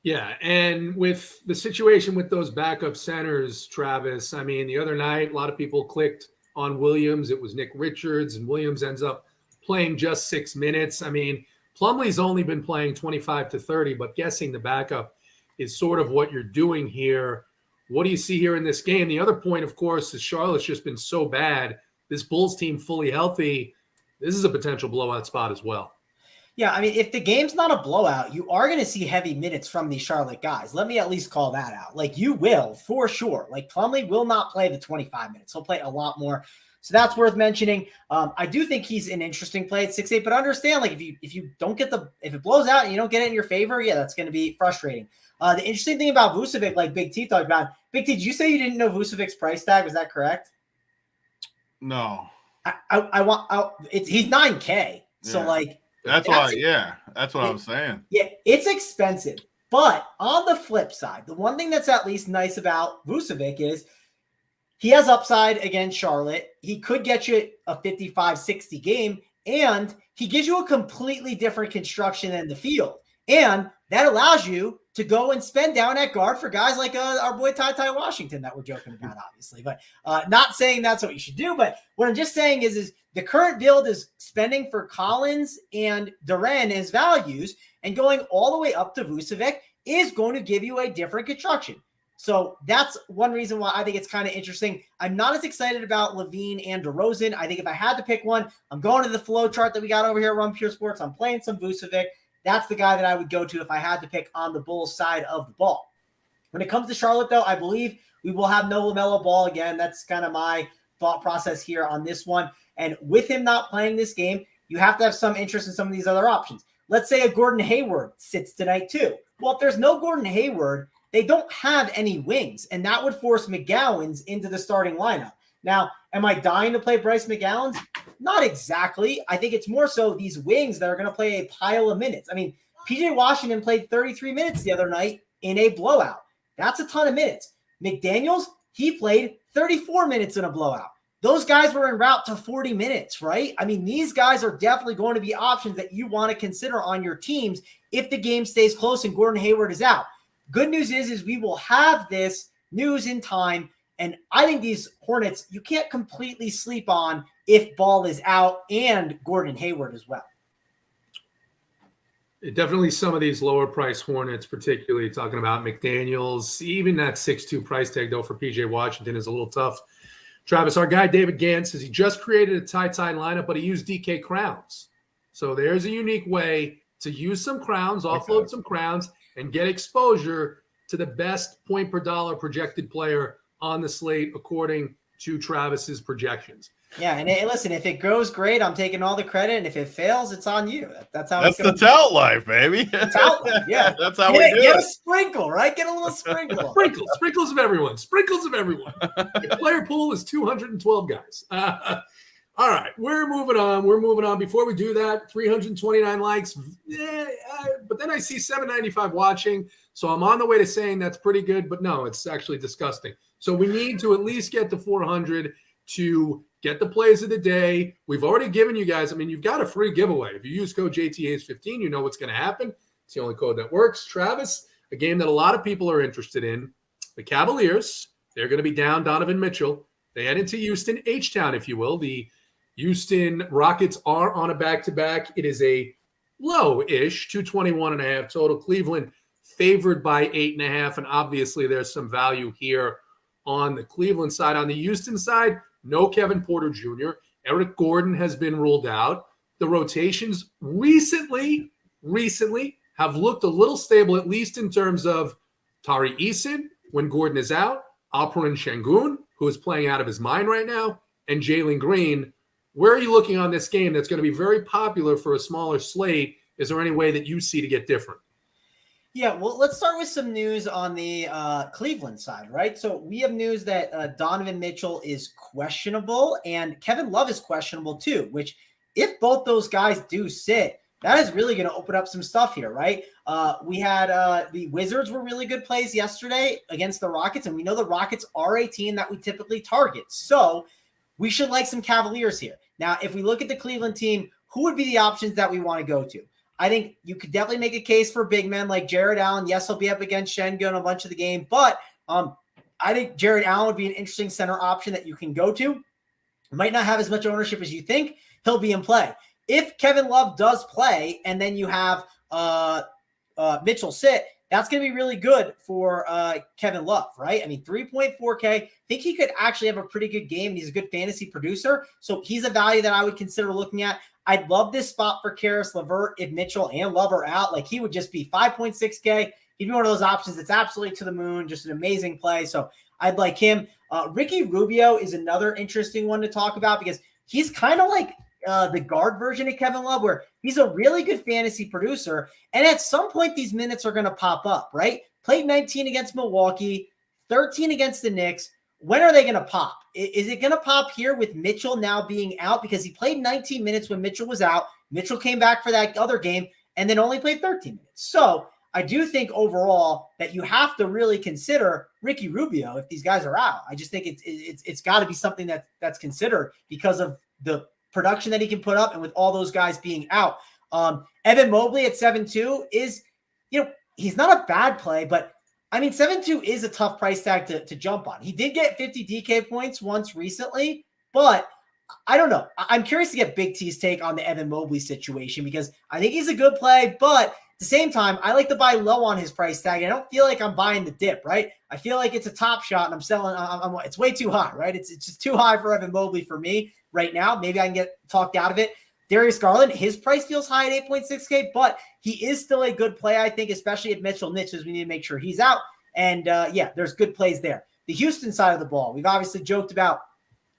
Yeah, and with the situation with those backup centers, Travis, I mean, the other night, a lot of people clicked on Williams. It was Nick Richards, and Williams ends up playing just 6 minutes. I mean, Plumlee's only been playing 25 to 30, but guessing the backup is sort of what you're doing here. What do you see here in this game? The other point, of course, is Charlotte's just been so bad. This Bulls team fully healthy, this is a potential blowout spot as well. Yeah, I mean, if the game's not a blowout, you are going to see heavy minutes from these Charlotte guys. Let me at least call that out. Like, you will, for sure. Like, Plumlee will not play the 25 minutes. He'll play a lot more. So that's worth mentioning. I do think he's an interesting play at 6'8", but understand, like, if you don't get if it blows out and you don't get it in your favor, yeah, that's going to be frustrating. The interesting thing about Vucevic, like Big T talked about, Big T, did you say you didn't know Vucevic's price tag? Was that correct? No. He's $9,000. So like that's what I was saying. Yeah, it's expensive. But on the flip side, the one thing that's at least nice about Vucevic is he has upside against Charlotte. He could get you a 55-60 game, and he gives you a completely different construction than the field. And that allows you to go and spend down at guard for guys like our boy Ty Washington that we're joking about, obviously. But not saying that's what you should do. But what I'm just saying is the current build is spending for Collins and Duren as values, and going all the way up to Vucevic is going to give you a different construction. So that's one reason why I think it's kind of interesting. I'm not as excited about Levine and DeRozan. I think if I had to pick one, I'm going to the flow chart that we got over here at Run Pure Sports. I'm playing some Vucevic. That's the guy that I would go to if I had to pick on the Bulls side of the ball. When it comes to Charlotte, though, I believe we will have no LaMelo Ball again. That's kind of my thought process here on this one. And with him not playing this game, you have to have some interest in some of these other options. Let's say a Gordon Hayward sits tonight too. Well, if there's no Gordon Hayward, they don't have any wings, and that would force McGowan's into the starting lineup. Now, am I dying to play Bryce McGowan's? Not exactly. I think it's more so these wings that are going to play a pile of minutes. I mean, PJ Washington played 33 minutes the other night in a blowout. That's a ton of minutes. McDaniels, he played 34 minutes in a blowout. Those guys were en route to 40 minutes, right? I mean, these guys are definitely going to be options that you want to consider on your teams if the game stays close and Gordon Hayward is out. Good news is we will have this news in time And I think these Hornets, you can't completely sleep on if Ball is out and Gordon Hayward as well. Definitely some of these lower price Hornets, particularly talking about McDaniels, even that 6'2 price tag, though, for PJ Washington is a little tough. Travis, our guy David Gant says he just created a tie lineup, but he used DK crowns. So there's a unique way to use some crowns, offload some crowns, and get exposure to the best point per dollar projected player on the slate, according to Travis's projections. Yeah, and listen, if it goes great, I'm taking all the credit, and if it fails, it's on you. That's how that's the tout life, baby. Tout life, yeah. That's how we do Get it. a sprinkle, right? Get a little sprinkle. Sprinkles of everyone. Sprinkles of everyone. The player pool is 212 guys. All right, we're moving on. Before we do that, 329 likes. But then I see 795 watching, so I'm on the way to saying that's pretty good. But no, it's actually disgusting. So we need to at least get to 400 to get the plays of the day. We've already given you guys, you've got a free giveaway. If you use code JTHayes15, you know what's going to happen. It's the only code that works. Travis, a game that a lot of people are interested in. The Cavaliers, they're going to be down Donovan Mitchell. They head into Houston, H-Town, if you will. The Houston Rockets are on a back-to-back. It is a low-ish, 221.5 total. Cleveland favored by 8.5, and obviously there's some value here on the Cleveland side. On the Houston side, no Kevin Porter Jr. Eric Gordon has been ruled out. The rotations recently have looked a little stable, at least in terms of Tari Eason when Gordon is out, Alperen Şengün, who is playing out of his mind right now, and Jalen Green. Where are you looking on this game that's going to be very popular for a smaller slate? Is there any way that you see to get different? Yeah, well, let's start with some news on the Cleveland side, right? So we have news that Donovan Mitchell is questionable and Kevin Love is questionable too, which if both those guys do sit, that is really going to open up some stuff here, right? We had the Wizards were really good plays yesterday against the Rockets, and we know the Rockets are a team that we typically target. So we should like some Cavaliers here. Now, if we look at the Cleveland team, who would be the options that we want to go to? I think you could definitely make a case for big men like Jared Allen. Yes, he'll be up against Şengün a bunch of the game, but I think Jared Allen would be an interesting center option that you can go to. Might not have as much ownership as you think. He'll be in play. If Kevin Love does play and then you have Mitchell sit, that's going to be really good for Kevin Love, right? 3.4K. I think he could actually have a pretty good game, and he's a good fantasy producer. So he's a value that I would consider looking at. I'd love this spot for Karis LeVert if Mitchell and Love are out. Like, he would just be 5.6K. He'd be one of those options that's absolutely to the moon, just an amazing play. So I'd like him. Ricky Rubio is another interesting one to talk about because he's kind of like the guard version of Kevin Love, where he's a really good fantasy producer. And at some point, these minutes are going to pop up, right? Played 19 against Milwaukee, 13 against the Knicks. When are they going to pop? Is it going to pop here with Mitchell now being out? Because he played 19 minutes when Mitchell was out. Mitchell came back for that other game and then only played 13 minutes. So I do think overall that you have to really consider Ricky Rubio if these guys are out. I just think it's got to be something that's considered because of the production that he can put up, and with all those guys being out. Evan Mobley at 7.2 is, he's not a bad play, but 7.2 is a tough price tag to jump on. He did get 50 DK points once recently, but I don't know. I'm curious to get Big T's take on the Evan Mobley situation because I think he's a good play, but at the same time, I like to buy low on his price tag. I don't feel like I'm buying the dip, right? I feel like it's a top shot and I'm selling. It's way too high, right? It's just too high for Evan Mobley for me right now. Maybe I can get talked out of it. Darius Garland, his price feels high at 8.6K, but he is still a good play, I think, especially if Mitchell niches. We need to make sure he's out. And there's good plays there. The Houston side of the ball, we've obviously joked about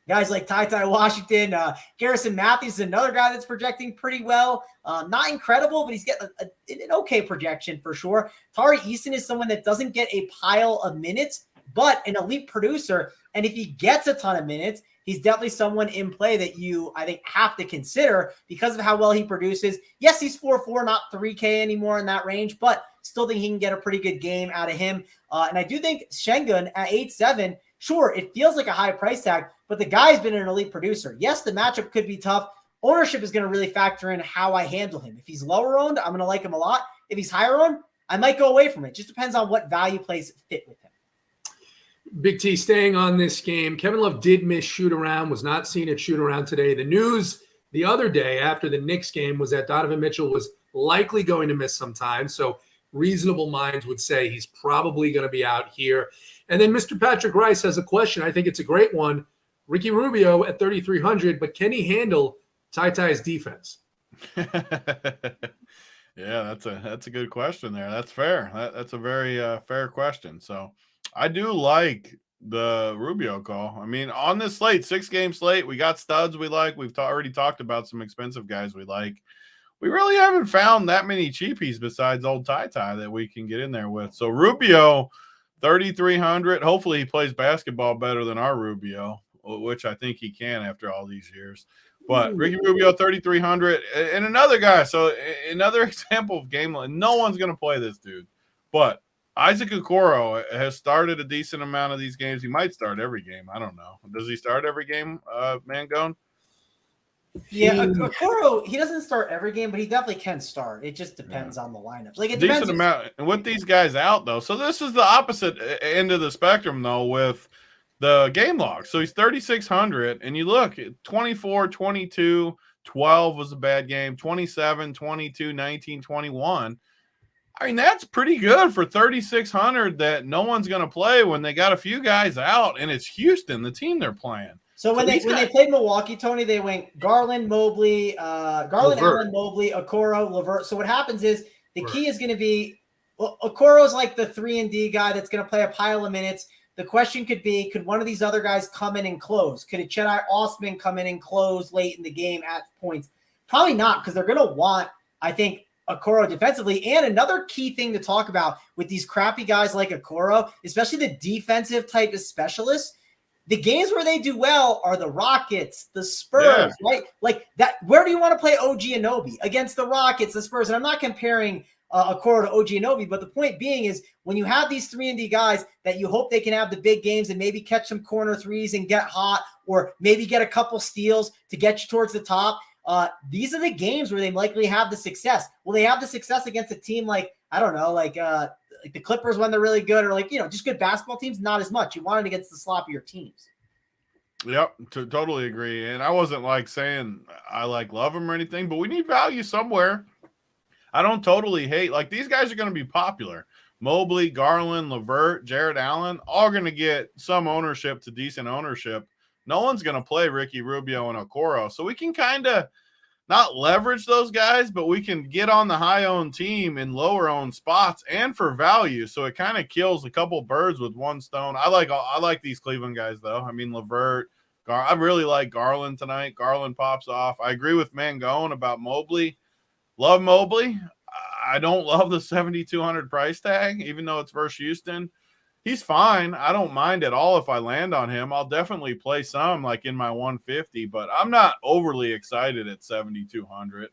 guys like Ty Washington. Garrison Matthews is another guy that's projecting pretty well. Not incredible, but he's getting an okay projection for sure. Tari Eason is someone that doesn't get a pile of minutes, but an elite producer. And if he gets a ton of minutes, he's definitely someone in play that you, I think, have to consider because of how well he produces. Yes, he's 4.4, not 3K anymore in that range, but still think he can get a pretty good game out of him. And I do think Şengün at 8.7, sure, it feels like a high price tag, but the guy's been an elite producer. Yes, the matchup could be tough. Ownership is going to really factor in how I handle him. If he's lower owned, I'm going to like him a lot. If he's higher owned, I might go away from it. Just depends on what value plays fit with him. Big T, staying on this game, Kevin Love did miss shoot around, was not seen at shoot around today. The news the other day after the Knicks game was that Donovan Mitchell was likely going to miss some time. So reasonable minds would say he's probably going to be out here. And then Mr. Patrick Rice has a question. I think it's a great one. Ricky Rubio at 3,300, but can he handle JTHayes' defense? Yeah, that's a good question there. That's fair. That's a very fair question. So I do like the Rubio call. I mean, on this slate, 6-game slate, we got studs we like. We've already talked about some expensive guys we like. We really haven't found that many cheapies besides old JTHayes that we can get in there with. So Rubio, 3,300. Hopefully he plays basketball better than our Rubio, which I think he can after all these years. But Ricky Rubio, 3,300. And another guy, so another example of game line. No one's going to play this dude. But Isaac Okoro has started a decent amount of these games. He might start every game. I don't know. Does he start every game, Mangone? Yeah, Okoro, he doesn't start every game, but he definitely can start. It just depends on the lineups. Like, it depends. Decent amount. And with these guys out, though. So this is the opposite end of the spectrum, though, with the game log. So he's 3,600, and you look at 24, 22, 12 was a bad game, 27, 22, 19, 21. I mean, that's pretty good for 3,600 that no one's going to play when they got a few guys out, and it's Houston, the team they're playing. So when they played Milwaukee, Tony, they went Garland, Mobley, Allen, Mobley, Okoro, LeVert. So what happens is the key is going to be Okoro's like the 3-and-D guy that's going to play a pile of minutes. The question could be, could one of these other guys come in and close? Could a Cedi Osman come in and close late in the game at points? Probably not, because they're going to want, I think, Okoro defensively. And another key thing to talk about with these crappy guys like Okoro, especially the defensive type of specialists, the games where they do well are the Rockets, the Spurs, right? Like that. Where do you want to play OG Anunoby? Against the Rockets, the Spurs? And I'm not comparing Okoro to OG Anunoby, but the point being is when you have these 3-and-D guys that you hope they can have the big games and maybe catch some corner threes and get hot, or maybe get a couple steals to get you towards the top. These are the games where they likely have the success. Will they have the success against a team like, I don't know, like the Clippers when they're really good, or like, just good basketball teams? Not as much. You want it against the sloppier teams. Yep, totally agree. And I wasn't like saying I like love him or anything, but we need value somewhere. I don't totally hate, like, these guys are going to be popular. Mobley, Garland, LeVert, Jared Allen, all going to get some ownership to decent ownership. No one's going to play Ricky Rubio and Okoro. So we can kind of not leverage those guys, but we can get on the high-owned team in lower-owned spots and for value. So it kind of kills a couple birds with one stone. I like these Cleveland guys, though. I mean, LeVert, I really like Garland tonight. Garland pops off. I agree with Mangone about Mobley. Love Mobley. I don't love the 7,200 price tag, even though it's versus Houston. He's fine. I don't mind at all if I land on him. I'll definitely play some like in my 150, but I'm not overly excited at 7,200.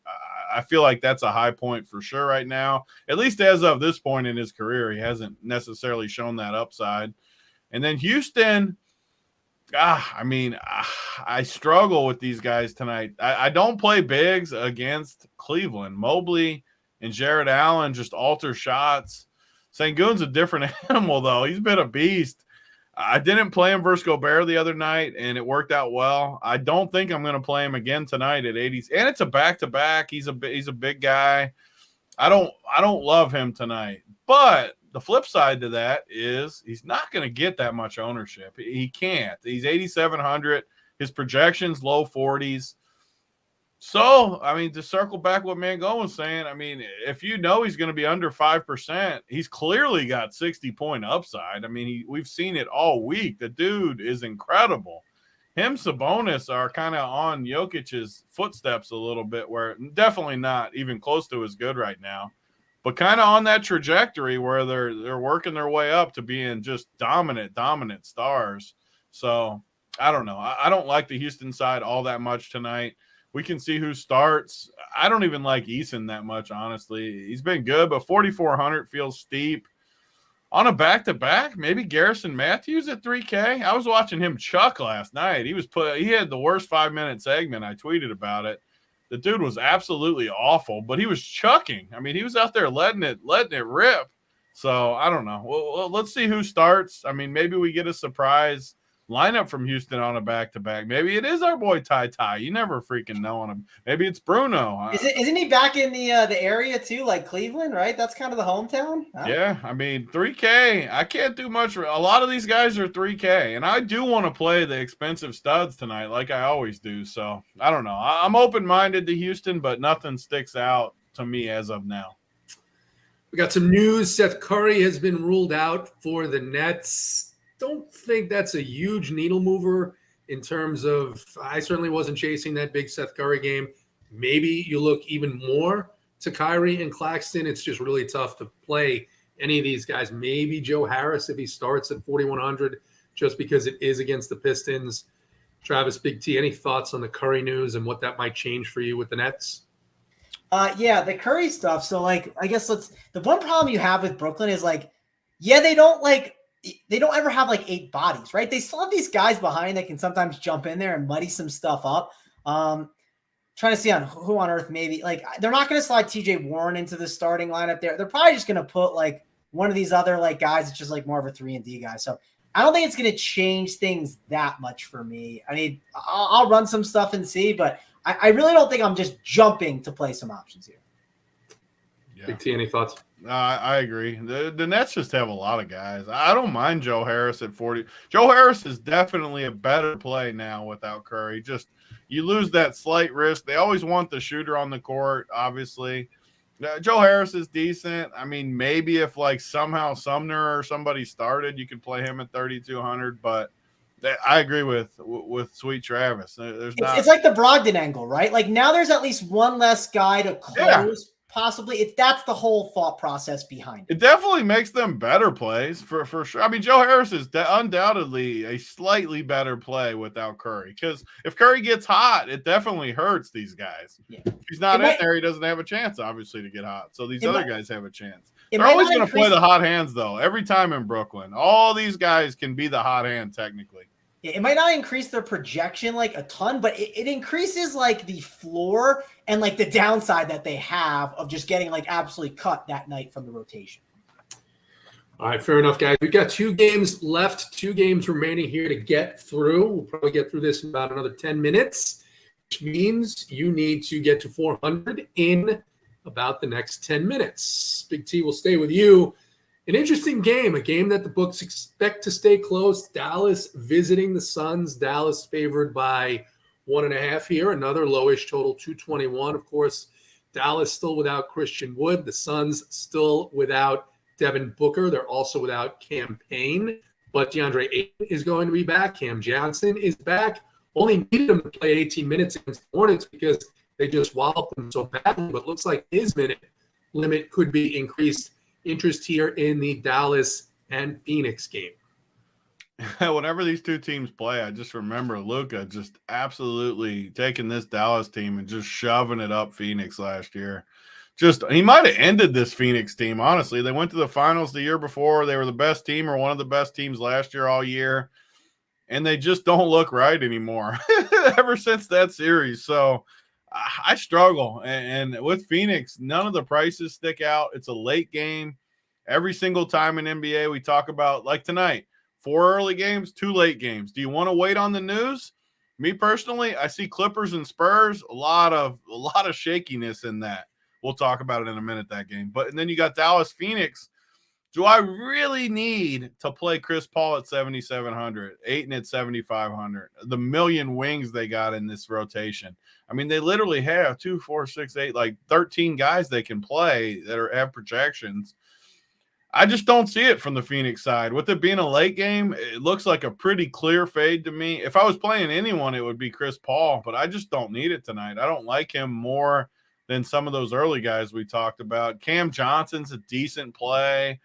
I feel like that's a high point for sure right now. At least as of this point in his career, he hasn't necessarily shown that upside. And then Houston, I struggle with these guys tonight. I don't play bigs against Cleveland. Mobley and Jared Allen just alter shots. Sengun's a different animal, though. He's been a beast. I didn't play him versus Gobert the other night, and it worked out well. I don't think I'm going to play him again tonight at 80s. And it's a back-to-back. He's a big guy. I don't love him tonight. But the flip side to that is he's not going to get that much ownership. He can't. He's 8,700. His projections, low 40s. So, I mean, to circle back what Mangone was saying, I mean, if you know he's going to be under 5%, he's clearly got 60-point upside. I mean, we've seen it all week. The dude is incredible. Him, Sabonis are kind of on Jokic's footsteps a little bit, where definitely not even close to as good right now, but kind of on that trajectory where they're working their way up to being just dominant stars. So, I don't know. I don't like the Houston side all that much tonight. We can see who starts. I don't even like Eason that much, honestly. He's been good, but 4,400 feels steep. On a back-to-back, maybe Garrison Matthews at 3K. I was watching him chuck last night. He had the worst 5-minute segment. I tweeted about it. The dude was absolutely awful, but he was chucking. I mean, he was out there letting it rip. So I don't know. Well, let's see who starts. I mean, maybe we get a surprise lineup from Houston on a back-to-back. Maybe it is our boy Ty. You never freaking know on him. Maybe it's Bruno. Isn't he back in the area too, like Cleveland, right? That's kind of the hometown. Yeah, I mean, 3K. I can't do much. A lot of these guys are 3K, and I do want to play the expensive studs tonight, like I always do. So I don't know. I'm open-minded to Houston, but nothing sticks out to me as of now. We got some news. Seth Curry has been ruled out for the Nets. Don't think that's a huge needle mover in terms of, I certainly wasn't chasing that big Seth Curry game. Maybe you look even more to Kyrie and Claxton. It's just really tough to play any of these guys. Maybe Joe Harris if he starts at 4,100 just because it is against the Pistons. Travis, Big T, any thoughts on the Curry news and what that might change for you with the Nets? Yeah, the Curry stuff. So, like, I guess the one problem you have with Brooklyn is, like, yeah, they don't ever have, like, 8 bodies, right? They still have these guys behind that can sometimes jump in there and muddy some stuff up. Trying to see on who on earth maybe, like, they're not going to slide TJ Warren into the starting lineup there. They're probably just going to put, like, one of these other, like, guys that's just, like, more of a 3-and-D guy. So I don't think it's going to change things that much for me. I mean, I'll run some stuff and see, but I really don't think I'm just jumping to play some options here. Yeah. Big T, any thoughts? I agree. The Nets just have a lot of guys. I don't mind Joe Harris at 40. Joe Harris is definitely a better play now without Curry. Just you lose that slight risk. They always want the shooter on the court, obviously. Joe Harris is decent. I mean, maybe if like somehow Sumner or somebody started, you could play him at 3,200. But I agree with Sweet Travis. It's like the Brogdon angle, right? Like now there's at least one less guy to close. Yeah. Possibly, that's the whole thought process behind it. It definitely makes them better plays for sure. I mean, Joe Harris is undoubtedly a slightly better play without Curry because if Curry gets hot, it definitely hurts these guys. Yeah. If he's not in there, he doesn't have a chance, obviously, to get hot. So these other guys have a chance. They're always going to play the hot hands, though, every time in Brooklyn. All these guys can be the hot hand, technically. It might not increase their projection like a ton, but it increases like the floor and like the downside that they have of just getting like absolutely cut that night from the rotation. All right, fair enough, guys. We've got 2 games left, 2 games remaining here to get through. We'll probably get through this in about another 10 minutes, which means you need to get to 400 in about the next 10 minutes. Big T will stay with you. An interesting game, a game that the books expect to stay close. Dallas visiting the Suns. Dallas favored by 1.5 here. Another lowish total, 221. Of course, Dallas still without Christian Wood. The Suns still without Devin Booker. They're also without Cam Payne. But DeAndre Ayton is going to be back. Cam Johnson is back. Only needed him to play 18 minutes against the Hornets because they just walloped him so badly. But looks like his minute limit could be increased. Interest here in the Dallas and Phoenix game. Whenever these 2 teams play, I just remember Luka just absolutely taking this Dallas team and just shoving it up Phoenix last year. He might have ended this Phoenix team, honestly. They went to the finals the year before. They were the best team or one of the best teams last year all year. And they just don't look right anymore ever since that series. So I struggle. And with Phoenix, none of the prices stick out. It's a late game. Every single time in NBA, we talk about, like tonight, 4 early games, 2 late games. Do you want to wait on the news? Me personally, I see Clippers and Spurs, a lot of shakiness in that. We'll talk about it in a minute, that game. And then you got Dallas, Phoenix. Do I really need to play Chris Paul at 7,700, Ayton at 7,500? The million wings they got in this rotation. I mean, they literally have 2, 4, 6, 8, like 13 guys they can play that have projections. I just don't see it from the Phoenix side. With it being a late game, it looks like a pretty clear fade to me. If I was playing anyone, it would be Chris Paul, but I just don't need it tonight. I don't like him more than some of those early guys we talked about. Cam Johnson's a decent play.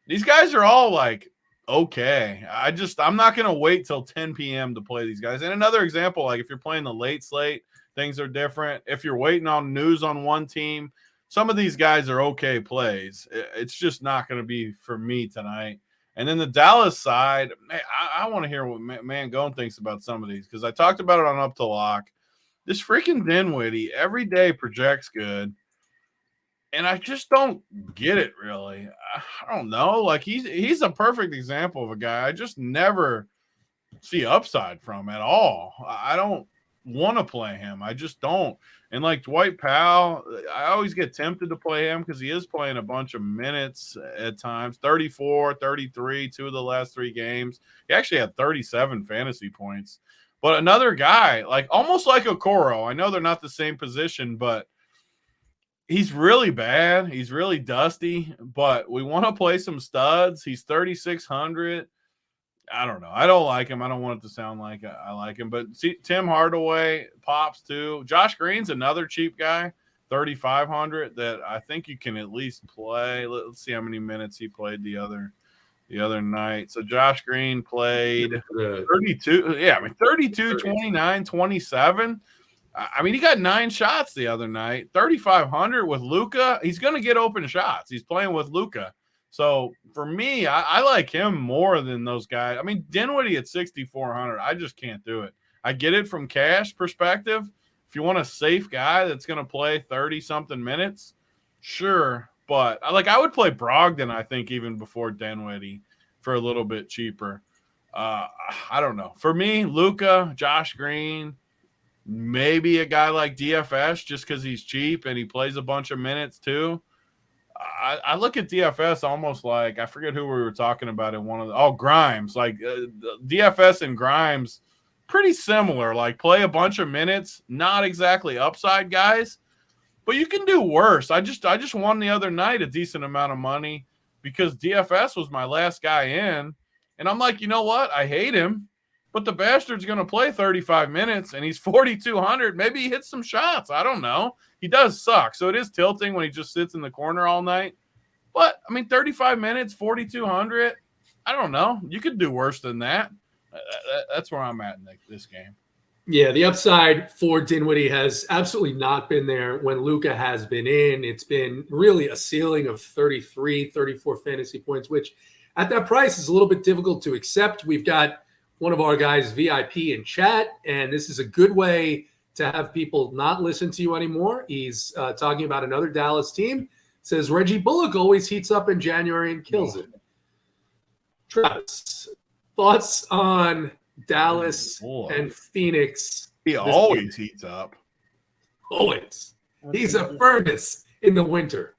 These guys are all like, okay. I'm not going to wait till 10 p.m. to play these guys. And another example, like if you're playing the late slate, things are different. If you're waiting on news on one team, some of these guys are okay plays. It's just not going to be for me tonight. And then the Dallas side, I want to hear what Mangone thinks about some of these because I talked about it on Up to Lock. This freaking Dinwiddie every day projects good. And I just don't get it, really. I don't know. Like he's a perfect example of a guy I just never see upside from at all. I don't want to play him. I just don't. And like Dwight Powell, I always get tempted to play him because he is playing a bunch of minutes at times, 34, 33, 2 of the last 3 games. He actually had 37 fantasy points. But another guy, like almost like Okoro, I know they're not the same position, but he's really bad. He's really dusty, but we want to play some studs. He's 3,600. I don't know. I don't like him. I don't want it to sound like I like him. But see, Tim Hardaway pops too. Josh Green's another cheap guy, 3,500 that I think you can at least play. Let's see how many minutes he played the other night. So Josh Green played 32. Yeah, I mean 32, 29, 27. I mean, he got 9 shots the other night, 3,500 with Luka. He's going to get open shots. He's playing with Luka. So for me, I like him more than those guys. I mean, Dinwiddie at 6,400, I just can't do it. I get it from cash perspective. If you want a safe guy that's going to play 30-something minutes, sure. But I would play Brogdon, I think, even before Dinwiddie for a little bit cheaper. I don't know. For me, Luka, Josh Green, maybe a guy like DFS just because he's cheap and he plays a bunch of minutes too. I look at DFS almost like, I forget who we were talking about in one of the, Grimes. Like DFS and Grimes, pretty similar. Like play a bunch of minutes, not exactly upside guys, but you can do worse. I just won the other night a decent amount of money because DFS was my last guy in. And I'm like, you know what? I hate him, but the bastard's going to play 35 minutes and he's 4,200. Maybe he hits some shots. I don't know. He does suck. So it is tilting when he just sits in the corner all night. But, I mean, 35 minutes, 4,200. I don't know. You could do worse than that. That's where I'm at in this game. Yeah, the upside for Dinwiddie has absolutely not been there when Luka has been in. It's been really a ceiling of 33, 34 fantasy points, which at that price is a little bit difficult to accept. We've got one of our guys VIP in chat, and this is a good way to have people not listen to you anymore. He's talking about another Dallas team. Says Reggie Bullock always heats up in January and kills it. Travis, thoughts on Dallas and Phoenix? He always heats up. Always. He's a furnace in the winter.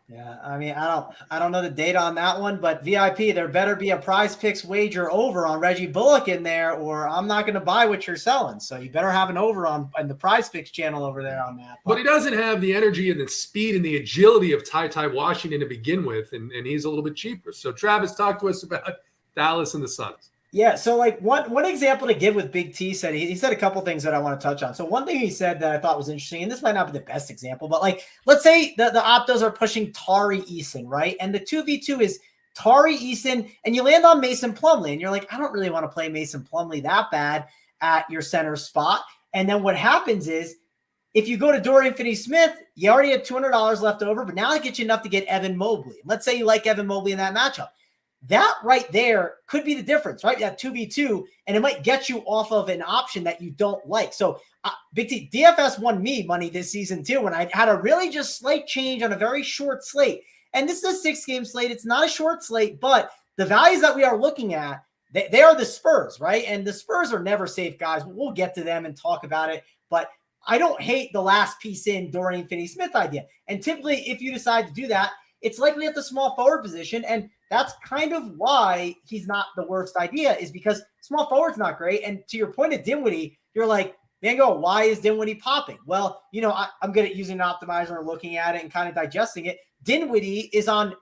Yeah, I mean, I don't know the data on that one, but VIP, there better be a Prize Picks wager over on Reggie Bullock in there, or I'm not going to buy what you're selling. So you better have an over on the Prize Picks channel over there on that. But he doesn't have the energy and the speed and the agility of Ty Washington to begin with, and he's a little bit cheaper. So Travis, talk to us about Dallas and the Suns. Yeah, so like one example to give with Big T said, he said a couple things that I want to touch on. So one thing he said that I thought was interesting, and this might not be the best example, but like let's say the Optos are pushing Tari Eason, right? And the 2v2 is Tari Eason, and you land on Mason Plumlee, and you're like, I don't really want to play Mason Plumlee that bad at your center spot. And then what happens is if you go to Dorian Finney-Smith, you already have $200 left over, but now it gets you enough to get Evan Mobley. Let's say you like Evan Mobley in that matchup. That right there could be the difference, right? That 2v2, and it might get you off of an option that you don't like. So Big T, DFS won me money this season too when I had a really just slight change on a very short slate. And this is a 6-game slate. It's not a short slate, but the values that we are looking at, they are the Spurs, right? And the Spurs are never safe, guys. We'll get to them and talk about it. But I don't hate the last piece in Dorian Finney-Smith idea. And typically, if you decide to do that, it's likely at the small forward position. And that's kind of why he's not the worst idea, is because small forward's not great. And to your point of Dinwiddie, you're like, Mango, why is Dinwiddie popping? Well, you know, I'm good at using an optimizer and looking at it and kind of digesting it. Dinwiddie is on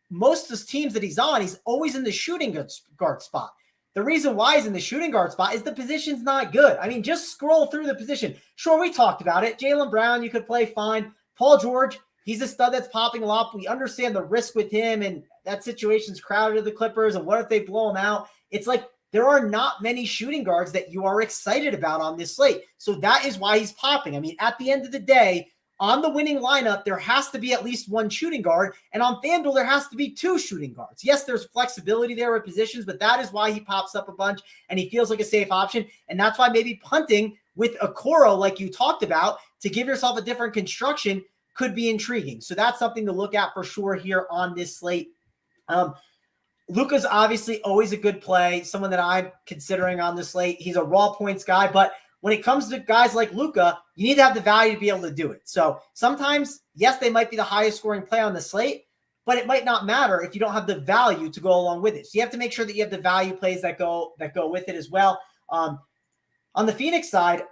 most of the teams that he's on. He's always in the shooting guard spot. The reason why he's in the shooting guard spot is the position's not good. I mean, just scroll through the position. Sure, we talked about it. Jaylen Brown, you could play fine. Paul George, he's a stud that's popping a lot. We understand the risk with him, and that situation's crowded to the Clippers, and what if they blow him out? It's like there are not many shooting guards that you are excited about on this slate. So that is why he's popping. I mean, at the end of the day, on the winning lineup, there has to be at least one shooting guard, and on FanDuel, there has to be 2 shooting guards. Yes, there's flexibility there with positions, but that is why he pops up a bunch, and he feels like a safe option, and that's why maybe punting with Okoro, like you talked about, to give yourself a different construction could be intriguing. So that's something to look at for sure here on this slate. Luka's obviously always a good play, someone that I'm considering on the slate. He's a raw points guy, but when it comes to guys like Luka, you need to have the value to be able to do it. So sometimes, yes, they might be the highest scoring play on the slate, but it might not matter if you don't have the value to go along with it. So you have to make sure that you have the value plays that go with it as well. On the Phoenix side,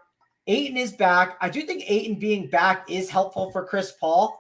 Ayton is back. I do think Ayton being back is helpful for Chris Paul.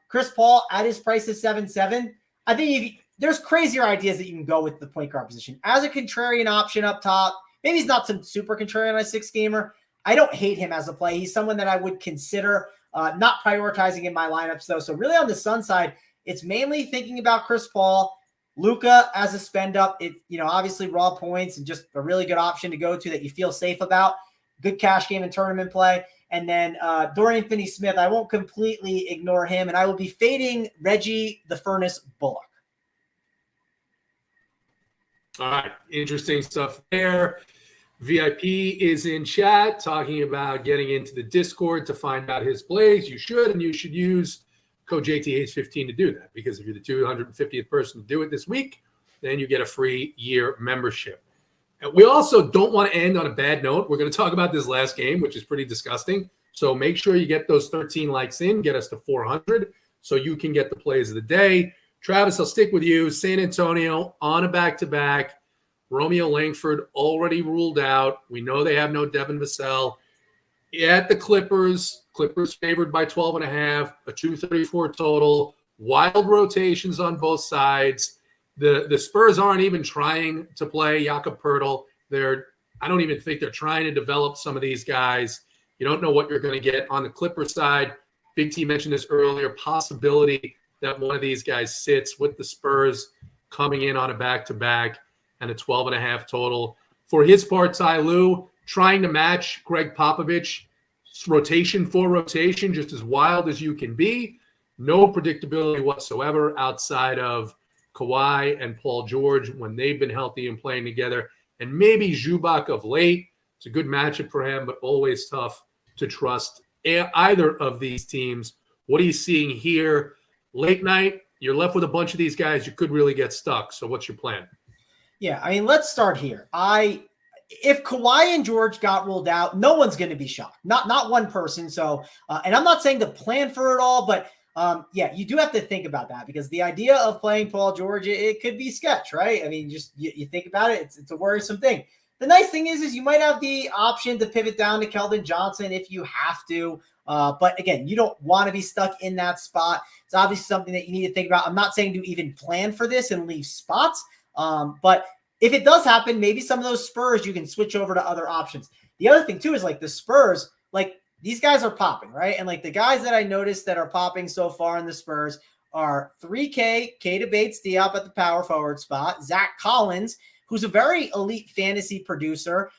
Chris Paul at his price of 7.7. I think there's crazier ideas that you can go with the point guard position. As a contrarian option up top, maybe he's not some super contrarian on a 6-gamer. I don't hate him as a play. He's someone that I would consider not prioritizing in my lineups, though. So really on the Sun side, it's mainly thinking about Chris Paul, Luka as a spend up. It, obviously raw points and just a really good option to go to that you feel safe about. Good cash game and tournament play. And then Dorian Finney-Smith, I won't completely ignore him, and I will be fading Reggie the Furnace Bullock. All right, interesting stuff there. VIP is in chat talking about getting into the Discord to find out his plays. You should use code JTHayes15 to do that, because if you're the 250th person to do it this week, then you get a free year membership. And we also don't want to end on a bad note. We're going to talk about this last game, which is pretty disgusting. So make sure you get those 13 likes in, get us to 400 so you can get the plays of the day. Travis, I'll stick with you. San Antonio on a back-to-back. Romeo Langford already ruled out. We know they have no Devin Vassell. At the Clippers favored by 12.5, a 234 total. Wild rotations on both sides. The Spurs aren't even trying to play Jakob Poeltl. I don't even think they're trying to develop some of these guys. You don't know what you're going to get on the Clippers side. Big T mentioned this earlier, possibility that one of these guys sits with the Spurs coming in on a back-to-back and a 12.5 total. For his part, Ty Lue trying to match Greg Popovich rotation for rotation, just as wild as you can be. No predictability whatsoever outside of Kawhi and Paul George when they've been healthy and playing together. And maybe Zubac of late. It's a good matchup for him, but always tough to trust either of these teams. What are you seeing here? Late night, you're left with a bunch of these guys. You could really get stuck. So what's your plan? Yeah, I mean, let's start here. If Kawhi and George got ruled out, no one's going to be shocked. Not one person. So, and I'm not saying to plan for it all, but yeah, you do have to think about that, because the idea of playing Paul George, it could be sketch, right? I mean, just you think about it, it's a worrisome thing. The nice thing is you might have the option to pivot down to Keldon Johnson if you have to. But again, you don't want to be stuck in that spot. It's obviously something that you need to think about. I'm not saying to even plan for this and leave spots. But if it does happen, maybe some of those Spurs, you can switch over to other options. The other thing too is like the Spurs, like these guys are popping, right? And like the guys that I noticed that are popping so far in the Spurs are 3K, Keita Bates-Diop at the power forward spot, Zach Collins, who's a very elite fantasy producer,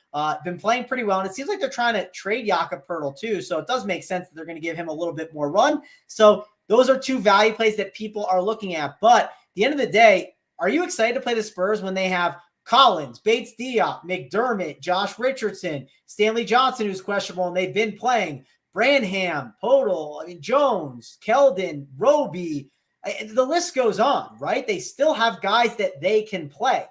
been playing pretty well. And it seems like they're trying to trade Jakob Poeltl too. So it does make sense that they're going to give him a little bit more run. So those are two value plays that people are looking at. But at the end of the day, are you excited to play the Spurs when they have Collins, Bates-Diop, McDermott, Josh Richardson, Stanley Johnson, who's questionable, and they've been playing, Branham, Poeltl, Jones, Keldon, Roby, the list goes on, right? They still have guys that they can play.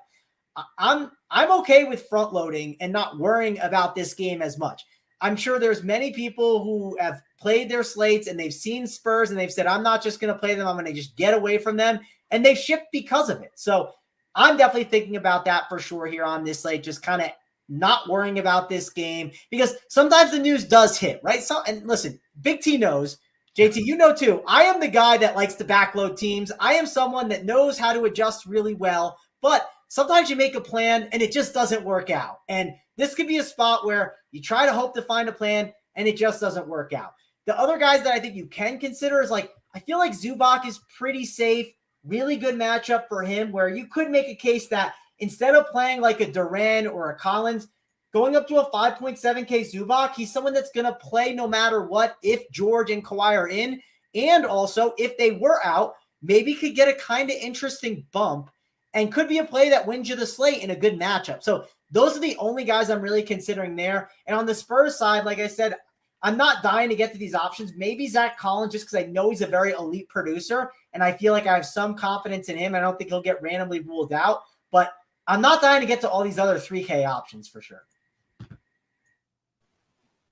I'm okay with front loading and not worrying about this game as much. I'm sure there's many people who have played their slates and they've seen Spurs and they've said, I'm not just going to play them. I'm going to just get away from them. And they've shipped because of it. So I'm definitely thinking about that for sure here on this slate, just kind of not worrying about this game, because sometimes the news does hit, right? So, and listen, Big T knows, JT, you know too, I am the guy that likes to backload teams. I am someone that knows how to adjust really well, but sometimes you make a plan and it just doesn't work out. And this could be a spot where you try to hope to find a plan and it just doesn't work out. The other guys that I think you can consider is like, I feel like Zubac is pretty safe. Really good matchup for him, where you could make a case that instead of playing like a Duran or a Collins, going up to a 5.7K Zubac, he's someone that's going to play no matter what if George and Kawhi are in. And also, if they were out, maybe could get a kind of interesting bump and could be a play that wins you the slate in a good matchup. So those are the only guys I'm really considering there. And on the Spurs side, like I said, I'm not dying to get to these options. Maybe Zach Collins, just because I know he's a very elite producer, and I feel like I have some confidence in him. I don't think he'll get randomly ruled out, but I'm not dying to get to all these other 3K options for sure.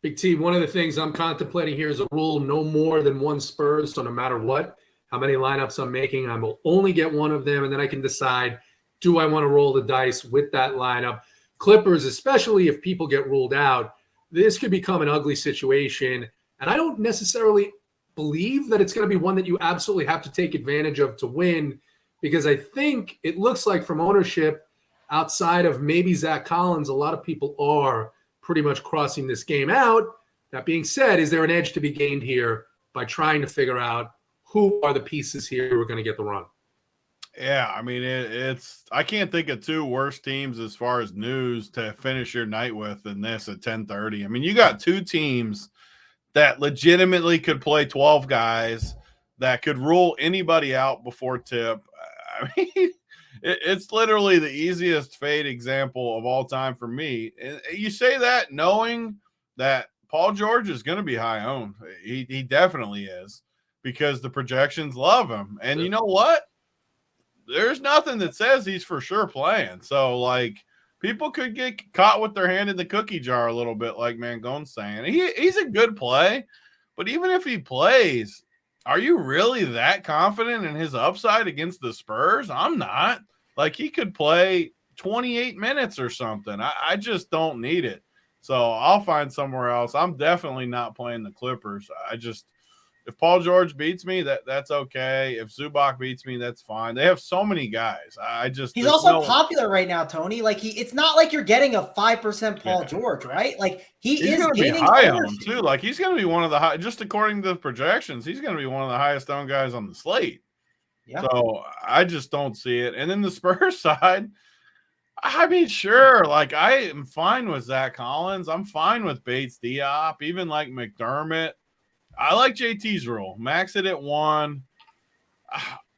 Big T, one of the things I'm contemplating here is a rule no more than one Spurs. So no matter how many lineups I'm making, I will only get one of them, and then I can decide, do I want to roll the dice with that lineup? Clippers, especially if people get ruled out, this could become an ugly situation. And I don't necessarily believe that it's going to be one that you absolutely have to take advantage of to win, because I think it looks like from ownership, outside of maybe Zach Collins, a lot of people are pretty much crossing this game out. That being said, is there an edge to be gained here by trying to figure out who are the pieces here who are going to get the run? Yeah, I mean, it's I can't think of two worse teams as far as news to finish your night with than this at 10:30. I mean, you got two teams that legitimately could play 12 guys that could rule anybody out before tip. I mean, it's literally the easiest fade example of all time for me. And you say that knowing that Paul George is going to be high owned. He definitely is, because the projections love him. And you know what? There's nothing that says he's for sure playing. So, like, people could get caught with their hand in the cookie jar a little bit, like Mangone's saying. He's a good play, but even if he plays, are you really that confident in his upside against the Spurs? I'm not. Like, he could play 28 minutes or something. I just don't need it. So I'll find somewhere else. I'm definitely not playing the Clippers. If Paul George beats me, that's okay. If Zubac beats me, that's fine. They have so many guys. He's also popular right now, Tony. Like, it's not like you're getting a 5% Paul George, right? Like, he's going to be high owned too. Like, he's going to be one of the high, just according to the projections, he's going to be one of the highest owned guys on the slate. Yeah. So I just don't see it. And then the Spurs side, I mean, sure, like, I am fine with Zach Collins. I'm fine with Bates Diop, even like McDermott. I like JT's rule. Max it at 1.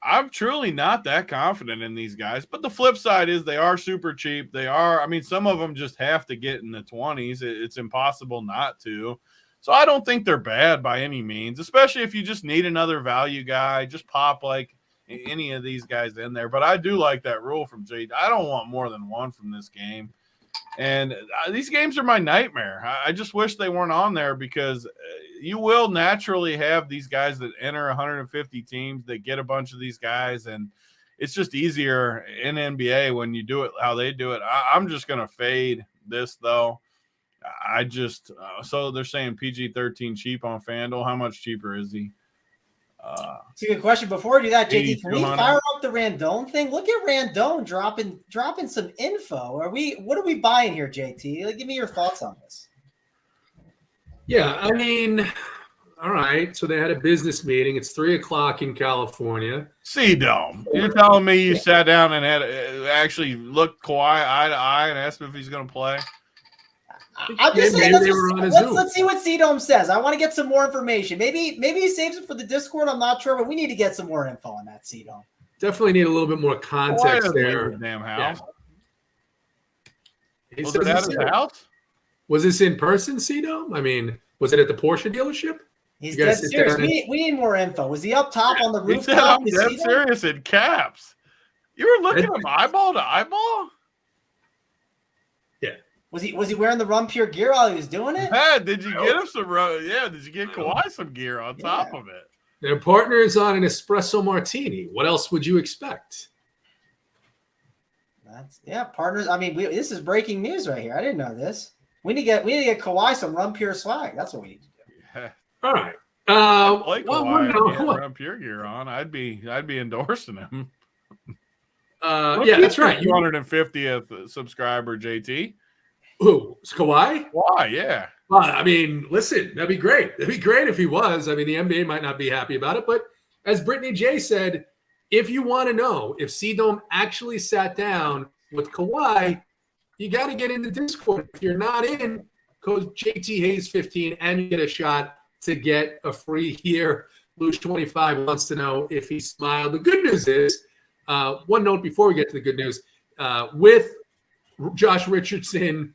I'm truly not that confident in these guys. But the flip side is they are super cheap. Some of them just have to get in the 20s. It's impossible not to. So I don't think they're bad by any means, especially if you just need another value guy. Just pop like any of these guys in there. But I do like that rule from JT. I don't want more than one from this game. And these games are my nightmare. I just wish they weren't on there, because you will naturally have these guys that enter 150 teams that get a bunch of these guys, and it's just easier in NBA when you do it how they do it. I'm just going to fade this, though. So they're saying PG-13 cheap on FanDuel. How much cheaper is he? It's a good question. Before we do that, JT, can we fire up the Randone thing? Look at Randone dropping some info. What are we buying here, JT? Like, give me your thoughts on this. Yeah, I mean, all right. So they had a business meeting. It's 3:00 in California. CDome. You're telling me you sat down and had actually looked Kawhi eye to eye and asked him if he's going to play? I'm just saying, let's see what CDome says. I want to get some more information. Maybe he saves it for the Discord. I'm not sure, but we need to get some more info on that CDome. Definitely need a little bit more context there. Damn house. Yeah. Was it at his house? Was this in person, CDome? I mean, was it at the Porsche dealership? He's dead serious. We need more info. Was he up top on the rooftop? He said, I'm dead serious in caps. You were looking at him eyeball to eyeball? Yeah. Was he wearing the Run Pure gear while he was doing it? Yeah, did you get him some? Did you get Kawhi some gear on top of it? Their partner is on an espresso martini. What else would you expect? Partners. I mean, this is breaking news right here. I didn't know this. We need to get Kawhi some Run Pure swag. That's what we need to do. Yeah. All right. Kawhi Run Pure gear on. I'd be endorsing him. That's right. 250th subscriber, JT. Who? Kawhi? Why? Yeah. Well, I mean, listen, that'd be great. That'd be great if he was. I mean, the NBA might not be happy about it, but as Brittany J said, if you want to know if CDome actually sat down with Kawhi, you got to get in the Discord. If you're not in, code JTHayes 15 and you get a shot to get a free year. Luge 25 wants to know if he smiled. The good news is, one note before we get to the good news, with Josh Richardson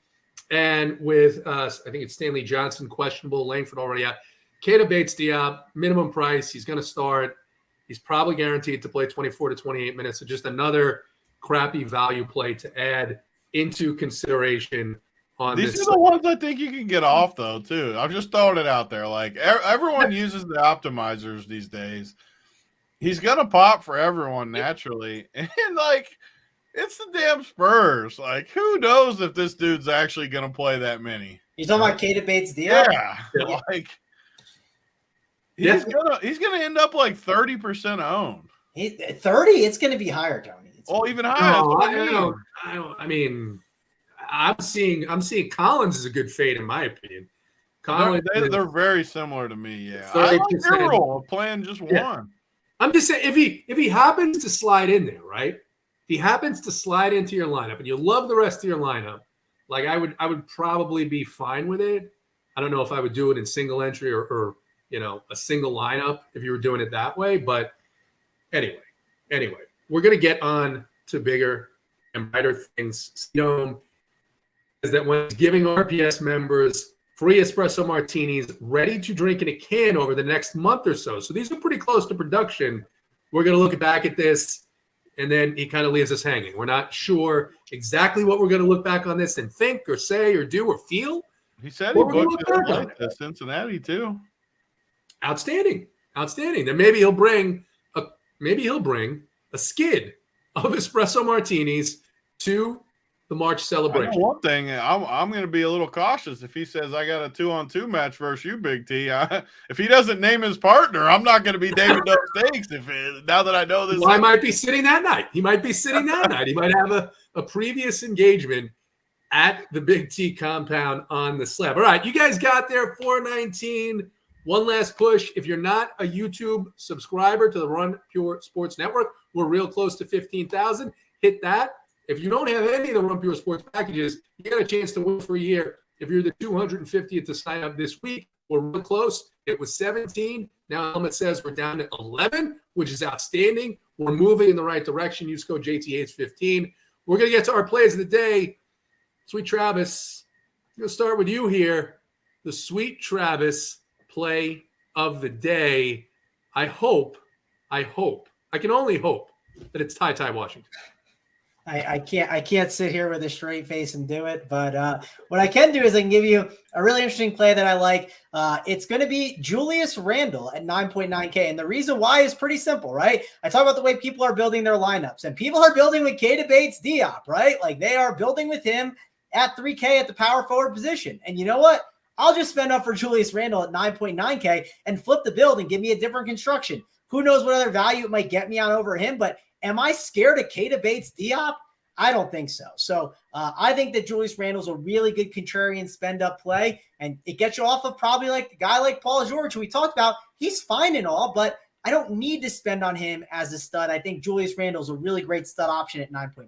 And with, I think it's Stanley Johnson, questionable, Langford already out. Keita Bates-Diop, minimum price. He's going to start. He's probably guaranteed to play 24 to 28 minutes. So just another crappy value play to add into consideration on These this. are the ones I think you can get off, though, too. I'm just throwing it out there. Like, everyone uses the optimizers these days. He's going to pop for everyone naturally. And, like, it's the damn Spurs. Like, who knows if this dude's actually going to play that many? You talking about Keita Bates-Diop? Yeah. Like, he's gonna end up like 30% owned. 30? It's going to be higher, Tony. Even higher. No, I mean, I'm seeing Collins is a good fade in my opinion. Collins, they're very similar to me. Yeah, 30%. I like your role of playing just one. I'm just saying if he happens to slide in there, right? If he happens to slide into your lineup and you love the rest of your lineup, like I would probably be fine with it. I don't know if I would do it in single entry or a single lineup if you were doing it that way. But anyway, we're gonna get on to bigger and brighter things. CDome is that when it's giving RPS members free espresso martinis ready to drink in a can over the next month or so. So these are pretty close to production. We're going to look back at this, and then he kind of leaves us hanging. We're not sure exactly what we're going to look back on this and think or say or do or feel. He said he booked it to Cincinnati too. Outstanding. Then maybe he'll bring a skid of espresso martinis to the March celebration. I know one thing, I'm going to be a little cautious if he says I got a 2-on-2 match versus you, Big T. If he doesn't name his partner, I'm not going to be David No Stakes. Now that I know this, I might be sitting that night. He might have a previous engagement at the Big T compound on the slab. All right, you guys got there 419. One last push. If you're not a YouTube subscriber to the Run Pure Sports Network, we're real close to 15,000. Hit that. If you don't have any of the Run Pure Sports packages, you got a chance to win for a year. If you're the 250th to sign up this week, we're real close. It was 17. Now Helmet says we're down to 11, which is outstanding. We're moving in the right direction. Use code JTHayes 15. We're going to get to our plays of the day. Sweet Travis, I'm going to start with you here. The Sweet Travis play of the day. I can only hope that it's Ty Washington. I can't sit here with a straight face and do it, but what I can do is I can give you a really interesting play that I like. It's going to be Julius Randle at 9.9K, and the reason why is pretty simple, right? I talk about the way people are building their lineups, and people are building with Keita Bates-Diop, right? Like they are building with him at 3K at the power forward position, and you know what? I'll just spend up for Julius Randle at 9.9K and flip the build and give me a different construction. Who knows what other value it might get me on over him, but am I scared of Keita Bates-Diop? I don't think so. So I think that Julius Randle's a really good contrarian spend-up play, and it gets you off of probably like a guy like Paul George, who we talked about. He's fine and all, but I don't need to spend on him as a stud. I think Julius Randle's a really great stud option at 9.9K.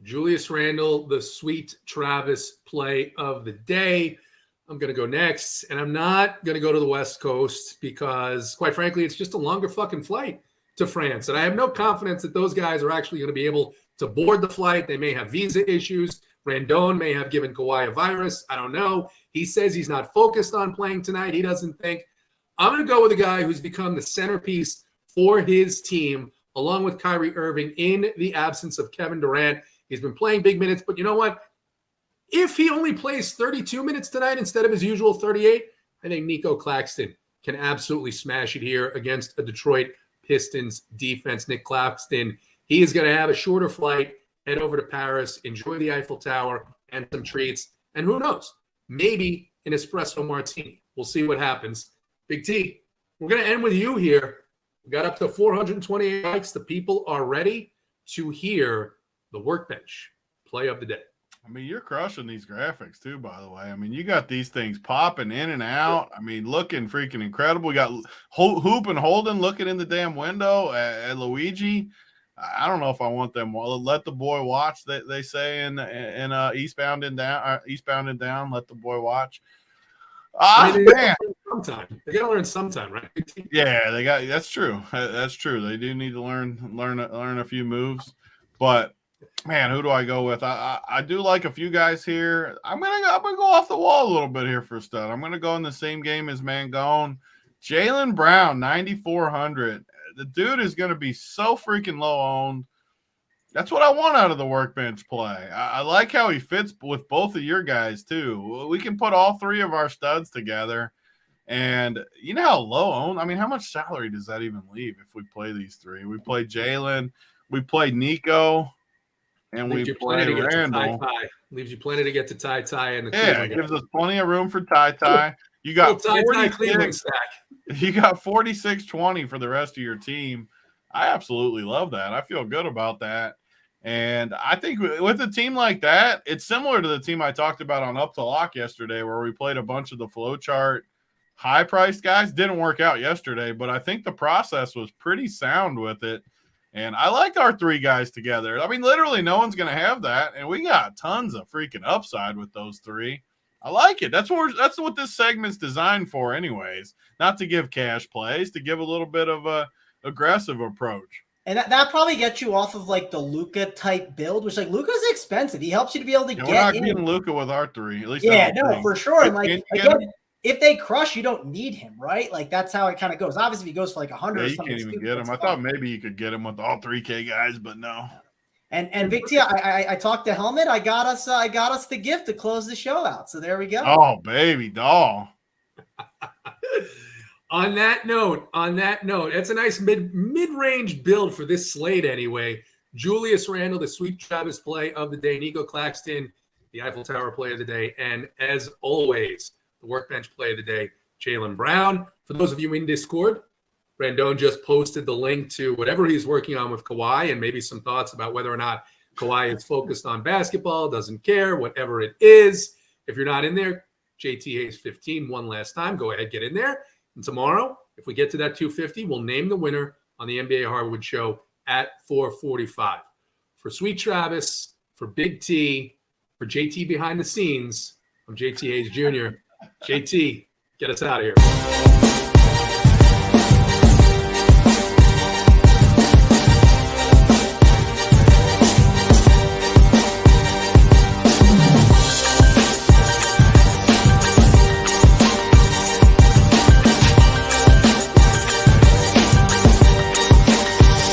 Julius Randle, the Sweet Travis play of the day. I'm going to go next, and I'm not going to go to the West Coast because, quite frankly, it's just a longer fucking flight to France. And I have no confidence that those guys are actually going to be able to board the flight. They may have visa issues. Randone may have given Kawhi a virus. I don't know. He says he's not focused on playing tonight. He doesn't think. I'm going to go with a guy who's become the centerpiece for his team, along with Kyrie Irving, in the absence of Kevin Durant. He's been playing big minutes, but you know what? If he only plays 32 minutes tonight instead of his usual 38, I think Nico Claxton can absolutely smash it here against a Detroit Pistons defense. Nick Claxton, he is going to have a shorter flight, head over to Paris, enjoy the Eiffel Tower and some treats. And who knows? Maybe an espresso martini. We'll see what happens. Big T, we're going to end with you here. We got up to 428 likes. The people are ready to hear the workbench play of the day. I mean, you're crushing these graphics too, by the way. I mean, you got these things popping in and out. I mean, looking freaking incredible. We got Hoop and Holden looking in the damn window at Luigi. I don't know if I want them. Well, let the boy watch. They say in Eastbound and Down. Let the boy watch. Man. They got to learn sometime, right? Yeah, that's true. That's true. They do need to learn a few moves, but Man, who do I go with? I do like a few guys here. I'm gonna go off the wall a little bit here for a stud. I'm gonna go in the same game as Mangone. Jaylen Brown, 9,400. The dude is gonna be so freaking low owned. That's what I want out of the workbench play. I like how he fits with both of your guys too. We can put all three of our studs together. And you know how low owned? I mean, how much salary does that even leave if we play these three? We play Jalen, we play Nico, and we play Randall. Leaves you plenty to get to Ty and the Yeah, it gives us plenty of room for Ty. You got 46, you got 46-20 for the rest of your team. I absolutely love that. I feel good about that. And I think with a team like that, it's similar to the team I talked about on Up to Lock yesterday, where we played a bunch of the flowchart high-priced guys. Didn't work out yesterday, but I think the process was pretty sound with it. And I like our three guys together. I mean, literally no one's going to have that, and we got tons of freaking upside with those three. I like it. That's what this segment's designed for anyways, not to give cash plays, to give a little bit of a aggressive approach. And that probably gets you off of like the Luka type build, which like Luka's expensive. He helps you to be able to get we're not in. getting Luka with our three. At least for sure. And like again, if they crush, you don't need him, right? Like that's how it kind of goes. Obviously, if he goes for like 100, you can't even get him. I thought maybe you could get him with all 3K guys, but no. And Big T, I talked to Helmet. I got us the gift to close the show out. So there we go. Oh, baby doll. On that note, it's a nice mid-range build for this slate anyway. Julius Randle, the Sweet Travis play of the day. Nico Claxton, the Eiffel Tower play of the day. And as always, the workbench play of the day, Jaylen Brown. For those of you in Discord, Brandon just posted the link to whatever he's working on with Kawhi and maybe some thoughts about whether or not Kawhi is focused on basketball, doesn't care, whatever it is. If you're not in there, JTHayes 15 one last time. Go ahead, get in there. And tomorrow, if we get to that 250, we'll name the winner on the NBA Hardwood show at 4:45. For Sweet Travis, for Big T, for JT behind the scenes, I'm JTHayes Jr. JT, get us out of here.